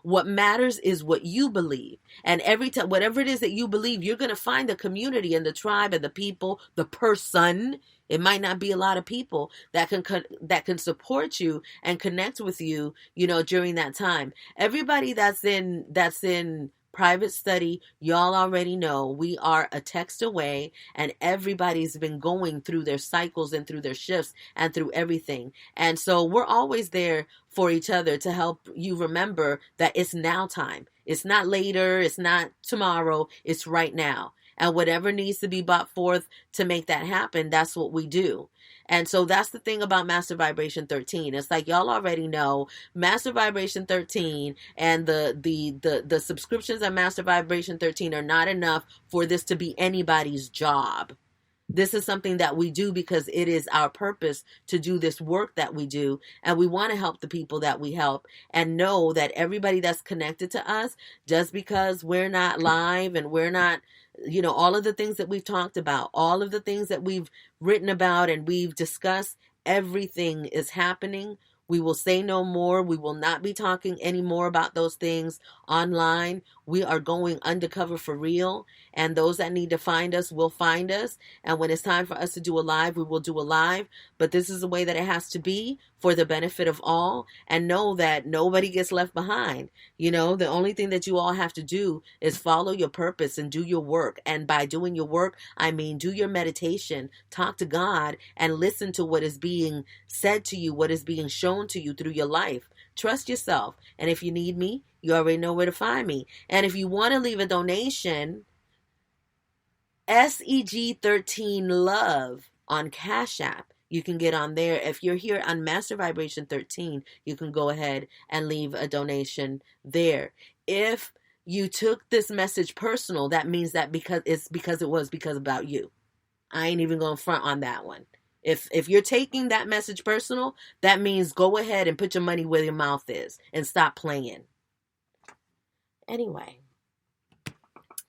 What matters is what you believe. And every time, whatever it is that you believe, you're going to find the community and the tribe and the people, the person. It might not be a lot of people that can support you and connect with you, during that time. Everybody that's in private study, y'all already know we are a text away, and everybody's been going through their cycles and through their shifts and through everything. And so we're always there for each other to help you remember that it's now time. It's not later, it's not tomorrow, it's right now. And whatever needs to be brought forth to make that happen, that's what we do. And so that's the thing about Master Vibration 13. It's like y'all already know Master Vibration 13 and the subscriptions on Master Vibration 13 are not enough for this to be anybody's job. This is something that we do because it is our purpose to do this work that we do. And we want to help the people that we help, and know that everybody that's connected to us, just because we're not live and we're not, all of the things that we've talked about, all of the things that we've written about and we've discussed, everything is happening. We will say no more. We will not be talking anymore about those things online. We are going undercover for real. And those that need to find us will find us. And when it's time for us to do a live, we will do a live. But this is the way that it has to be for the benefit of all. And know that nobody gets left behind. The only thing that you all have to do is follow your purpose and do your work. And by doing your work, I mean do your meditation, talk to God, and listen to what is being said to you, what is being shown to you through your life. Trust yourself. And if you need me, you already know where to find me. And if you want to leave a donation, SEG13 Love on Cash App. You can get on there. If you're here on Master Vibration 13, you can go ahead and leave a donation there. If you took this message personal, that means that because it was about you. I ain't even going to front on that one. If you're taking that message personal, that means go ahead and put your money where your mouth is and stop playing. Anyway,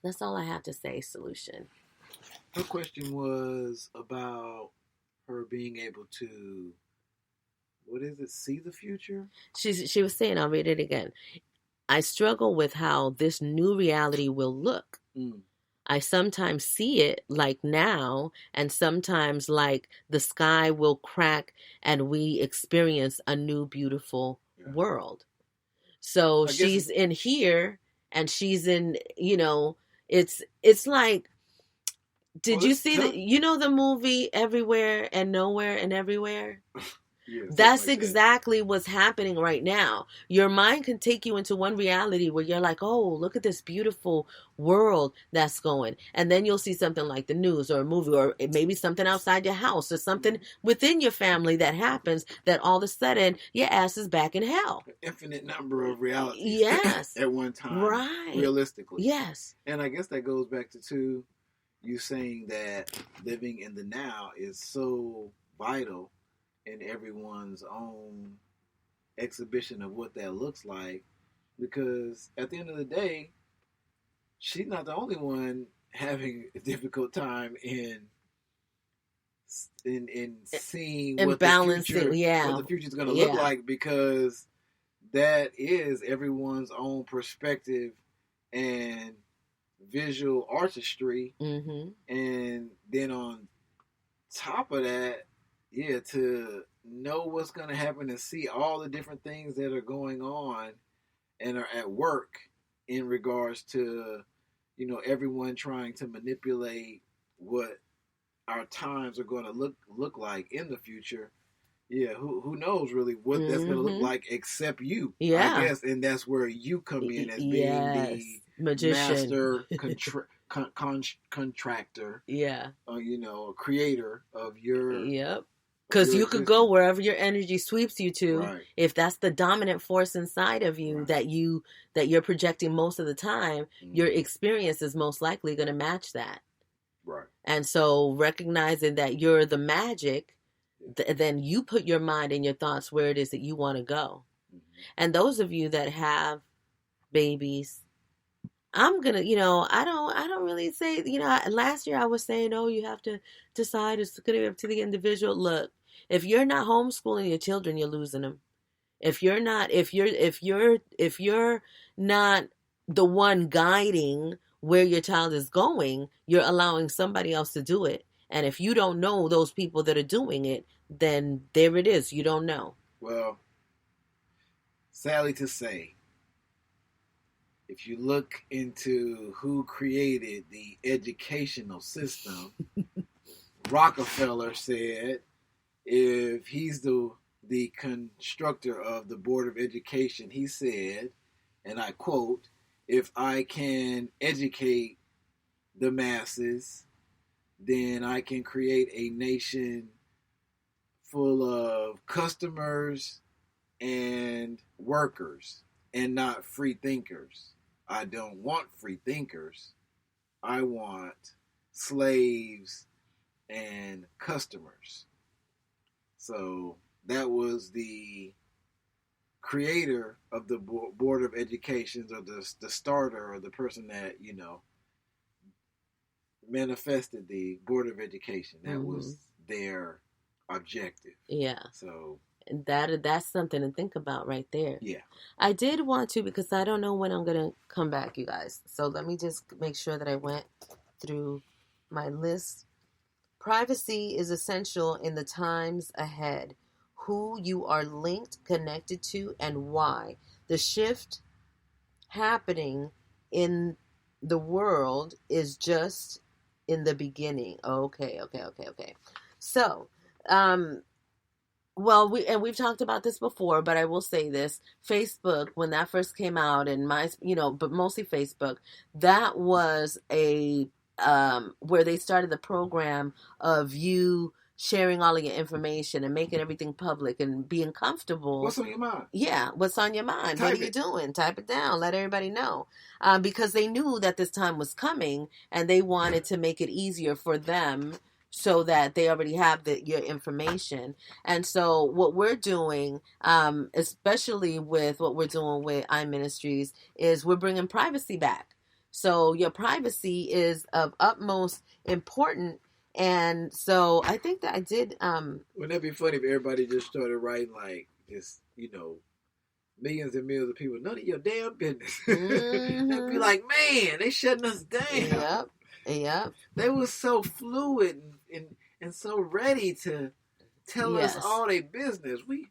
that's all I have to say, Solution. Her question was about her being able to, see the future? She was saying, I'll read it again. I struggle with how this new reality will look. I sometimes see it like now, and sometimes like the sky will crack and we experience a new beautiful world. So she's in here and she's in, it's like, did you see the movie Everywhere and Nowhere and Everywhere? Yeah, that's like exactly what's happening right now. Your mind can take you into one reality where you're like, oh, look at this beautiful world that's going. And then you'll see something like the news or a movie or maybe something outside your house or something within your family that happens that all of a sudden your ass is back in hell. An infinite number of realities. Yes. At one time. Right. Realistically. Yes. And I guess that goes back to you saying that living in the now is so vital in everyone's own exhibition of what that looks like, because at the end of the day, she's not the only one having a difficult time in seeing what the future is going to look like, because that is everyone's own perspective and visual artistry. And then on top of that, to know what's going to happen and see all the different things that are going on and are at work in regards to, everyone trying to manipulate what our times are going to look like in the future. Yeah, who knows really what that's going to look like except you, I guess. And that's where you come in as being the magician, master contractor, creator of your... Yep. Because you could go wherever your energy sweeps you to. Right. If that's the dominant force inside of you, that you're projecting most of the time, your experience is most likely going to match that. Right. And so recognizing that you're the magic, then you put your mind and your thoughts where it is that you want to go. And those of you that have babies, I'm going to, I don't really say, last year I was saying, oh, you have to decide, it's going to be up to the individual. Look, if you're not homeschooling your children, you're losing them. If you're not, if you're not the one guiding where your child is going, you're allowing somebody else to do it. And if you don't know those people that are doing it, then there it is. You don't know. Well, sadly to say, if you look into who created the educational system, Rockefeller said if he's the constructor of the Board of Education, he said, and I quote, if I can educate the masses, then I can create a nation full of customers and workers and not free thinkers. I don't want free thinkers. I want slaves and customers. So that was the creator of the Board of Education, or the starter, or the person that, manifested the Board of Education. That was their objective. Yeah. So that's something to think about right there. Yeah. I did want to, because I don't know when I'm going to come back, you guys. So let me just make sure that I went through my list. Privacy is essential in the times ahead. Who you are linked, connected to, and why. The shift happening in the world is just in the beginning. Okay. So, well, we've talked about this before, but I will say this. Facebook, when that first came out, and but mostly Facebook, that was where they started the program of you sharing all of your information and making everything public and being comfortable. What's on your mind? Yeah, what's on your mind? What are you doing? Type it down. Let everybody know. Because they knew that this time was coming, and they wanted to make it easier for them, so that they already have your information. And so what we're doing, especially with what we're doing with iMinistries, is we're bringing privacy back. So your privacy is of utmost importance. And so I think that I did. Wouldn't that be funny if everybody just started writing like this, millions and millions of people, none of your damn business. Mm-hmm. They'd be like, man, they shutting us down. Yep. They were so fluid and so ready to tell us all their business. We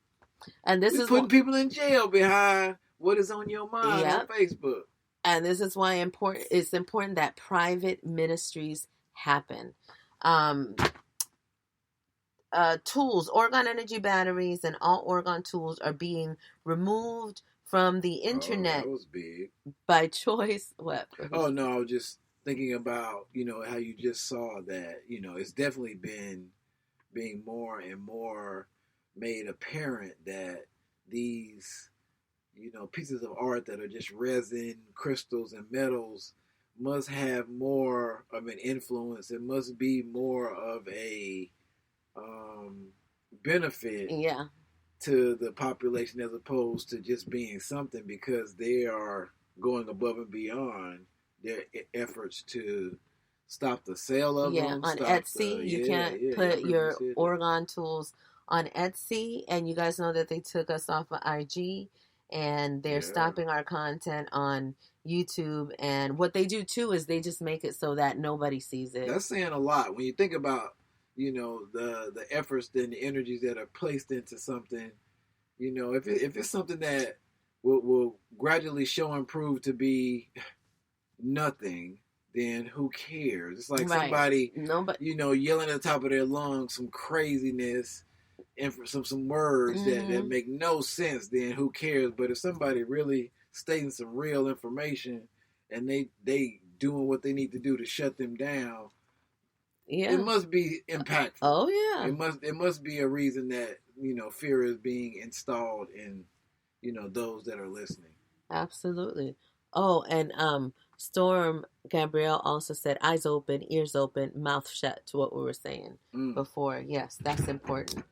putting people in jail behind what is on your mind on Facebook. And this is why it's important that private ministries happen. Tools, Oregon Energy batteries, and all Oregon tools are being removed from the internet. That was big. By choice. What? Oh no, I was just thinking about, how you just saw that, it's definitely been being more and more made apparent that these, pieces of art that are just resin, crystals, and metals must have more of an influence. It must be more of a benefit to the population, as opposed to just being something, because they are going above and beyond their efforts to stop the sale of them. On Etsy. You can't put your Oregon tools on Etsy. And you guys know that they took us off of IG, and they're stopping our content on YouTube. And what they do too is they just make it so that nobody sees it. That's saying a lot when you think about, the efforts and the energies that are placed into something. If it's something that will gradually show and prove to be nothing, then who cares? It's like somebody, yelling at the top of their lungs some craziness and for some words that make no sense, then who cares? But if somebody really stating some real information and they doing what they need to do to shut them down, it must be impactful. Oh yeah. It must be a reason that, fear is being installed in, those that are listening. Absolutely. Oh, and Storm Gabrielle also said eyes open, ears open, mouth shut, to what we were saying before. Yes, that's important.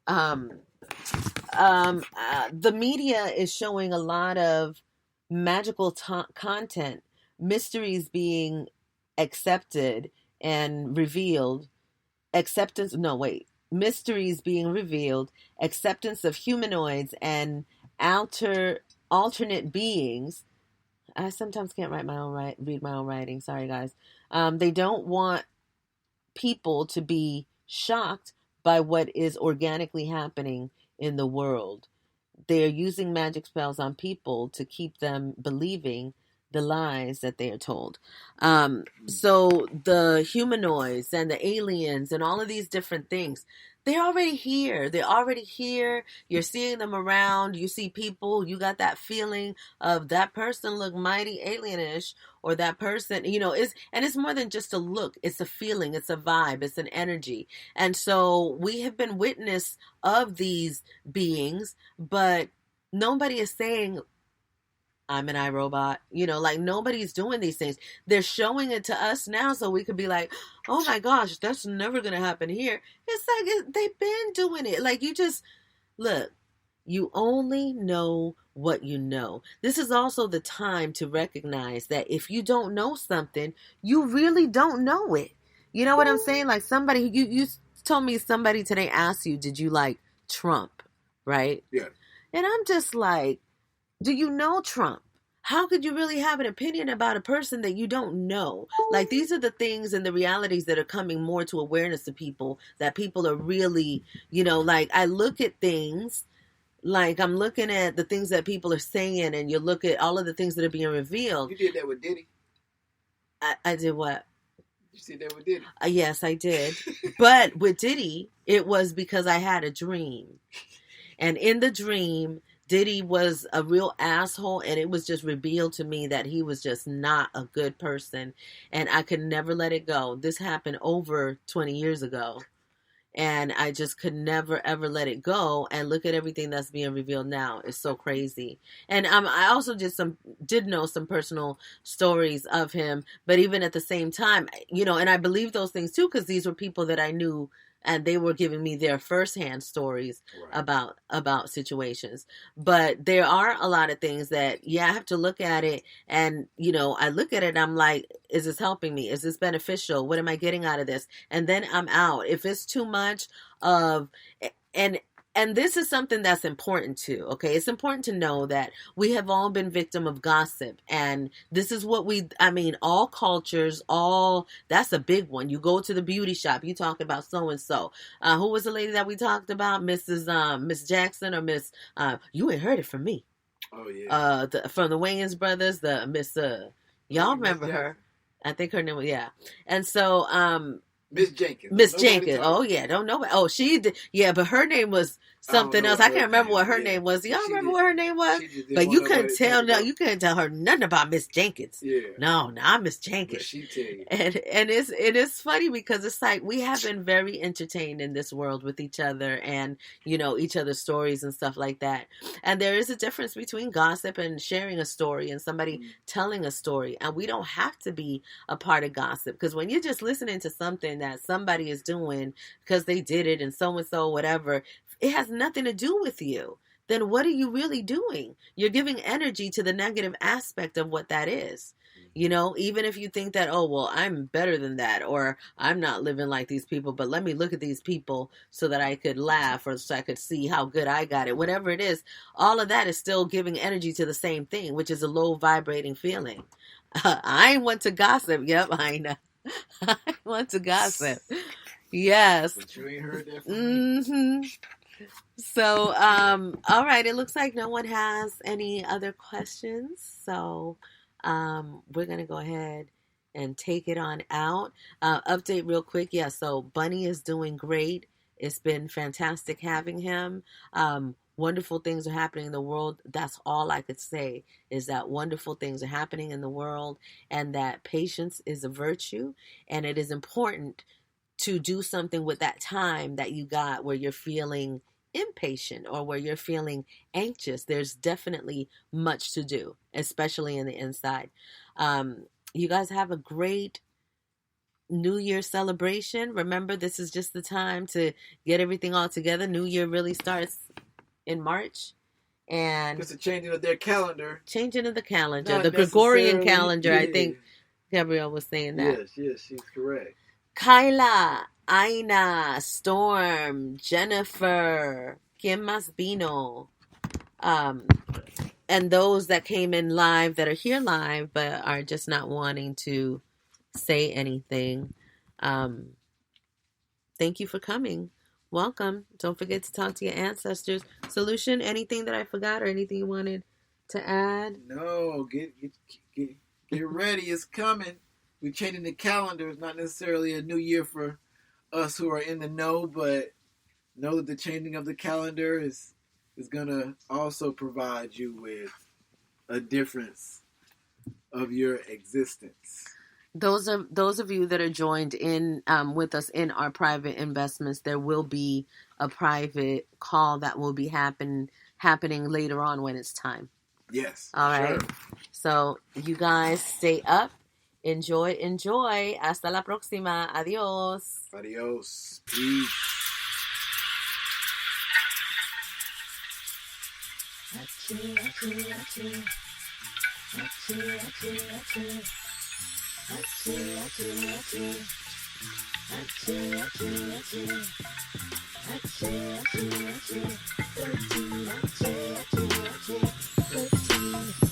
The media is showing a lot of magical content, mysteries being accepted and revealed, mysteries being revealed, acceptance of humanoids, and alternate beings. I sometimes can't read my own writing. Sorry, guys. They don't want people to be shocked by what is organically happening in the world. They are using magic spells on people to keep them believing the lies that they are told. So the humanoids and the aliens and all of these different things, they're already here. They're already here. You're seeing them around. You see people. You got that feeling of that person look mighty alienish, or that person, it's more than just a look. It's a feeling. It's a vibe. It's an energy. And so we have been witness of these beings, but nobody is saying, I'm an iRobot. Like nobody's doing these things. They're showing it to us now so we could be like, oh my gosh, that's never going to happen here. It's like they've been doing it. Like look, you only know what you know. This is also the time to recognize that if you don't know something, you really don't know it. You know what I'm saying? Like somebody, you told me somebody today asked you, did you like Trump? Right? Yeah. And I'm just like, do you know Trump? How could you really have an opinion about a person that you don't know? Like, these are the things and the realities that are coming more to awareness to people, that people are really, like, I look at things, like I'm looking at the things that people are saying, and you look at all of the things that are being revealed. You did that with Diddy. I did what? You did that with Diddy. Yes, I did. But with Diddy, it was because I had a dream. And in the dream, Diddy was a real asshole, and it was just revealed to me that he was just not a good person, and I could never let it go. This happened over 20 years ago, and I just could never, ever let it go. And look at everything that's being revealed now. It's so crazy. And I also did know some personal stories of him, but even at the same time, and I believe those things too, because these were people that I knew, and they were giving me their firsthand stories about situations. But there are a lot of things that, I have to look at it, and, I look at it, I'm like, is this helping me? Is this beneficial? What am I getting out of this? And then I'm out. If it's too much of, and this is something that's important too, okay? It's important to know that we have all been victim of gossip. And this is what all cultures, that's a big one. You go to the beauty shop, you talk about so-and-so. Who was the lady that we talked about? Miss Jackson, or Miss, you ain't heard it from me. Oh, yeah. From the Wayans brothers, the Miss, y'all remember her. I think her name was, yeah. And so, Miss Jenkins. Miss Jenkins. Oh, yeah. Don't know. Oh, she did. Yeah, but her name was something else. I can't remember what her name was. Y'all remember what her name was? But you couldn't tell. No, you couldn't tell her nothing about Miss Jenkins. Yeah. No, not Miss Jenkins. But she tell you. And it's funny because it's like we have been very entertained in this world with each other, and each other's stories and stuff like that. And there is a difference between gossip and sharing a story and somebody telling a story. And we don't have to be a part of gossip, because when you're just listening to something that somebody is doing because they did it and so whatever, it has nothing to do with you. Then what are you really doing? You're giving energy to the negative aspect of what that is. Even if you think that, oh, well, I'm better than that, or I'm not living like these people, but let me look at these people so that I could laugh, or so I could see how good I got it. Whatever it is, all of that is still giving energy to the same thing, which is a low vibrating feeling. I want to gossip. Yep, I know. I want to gossip. Yes. But you ain't heard that from me. So, all right. It looks like no one has any other questions. So, we're going to go ahead and take it on out. Update real quick. Yeah. So Bunny is doing great. It's been fantastic having him. Wonderful things are happening in the world. That's all I could say, is that wonderful things are happening in the world, and that patience is a virtue, and it is important to do something with that time that you got where you're feeling impatient or where you're feeling anxious. There's definitely much to do, especially in the inside. You guys have a great New Year celebration. Remember, this is just the time to get everything all together. New Year really starts in March, and it's a changing of their calendar. Changing of the calendar, the Gregorian calendar. Yeah. I think Gabrielle was saying that. Yes, she's correct. Kyla, Aina, Storm, Jennifer, ¿Quién más vino? And those that came in live that are here live but are just not wanting to say anything, thank you for coming. Welcome. Don't forget to talk to your ancestors. Solution, anything that I forgot or anything you wanted to add? No, get ready. It's coming. We're changing the calendar. It's not necessarily a new year for us who are in the know, but know that the changing of the calendar is going to also provide you with a difference of your existence. Those of you that are joined in with us in our private investments, there will be a private call that will be happening later on when it's time. Yes. All right. Sure. So you guys stay up. Enjoy. Hasta la próxima. Adios. Adios. Peace.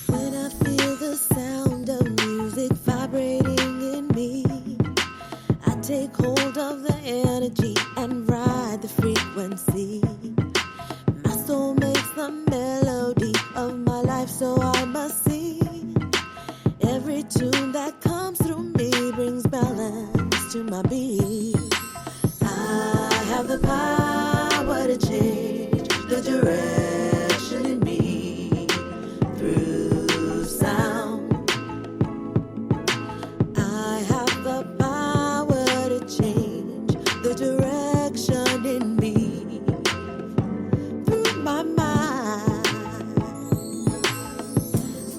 When I feel the sound of music vibrating in me, I take hold of the energy and ride the frequency. My soul makes the melody of my life, so I must sing. Every tune that comes through me brings balance to my being. I have the power to change the direction in me through sound. I have the power to change the direction in me through my mind.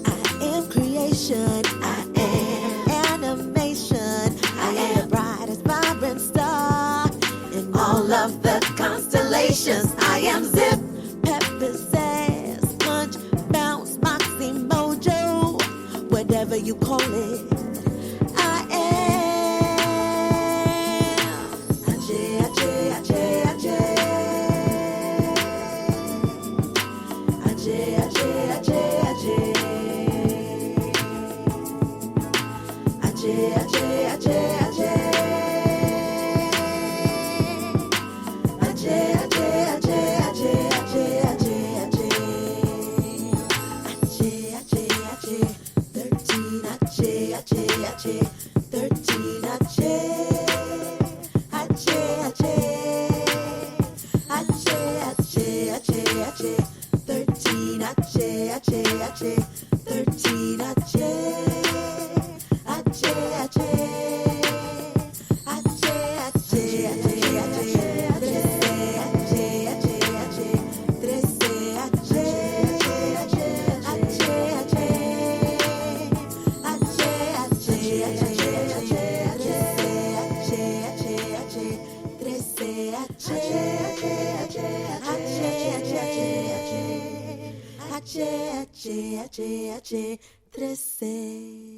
I am creation, I am animation, I am the brightest vibrant star in all of the constellations. I am zip, pep, pizzazz, punch, bounce, moxie, mojo, whatever you call it. I am Ajay, Ajay, Ajay, Ajay. Ajay, Ajay, Ajay, Ajay. Ajay, Ajay, Ajay, Ajay. Ajay, Ajay, Ajay, Ajay, Ajay, Ajay, Ajay. Ajay, Ajay, Ajay. 13 Ajay, Ajay, Ajay. 13 Ajay. Ajay, Ajay. Ajay, Ajay, Ajay, Ajay. 13 Ajay, Ajay, Ajay. 13 Ajay. Ajay, Ajay. Ajay, Ajay, Ajay, Ajay. 13 Ajay, Ajay, Ajay. 13.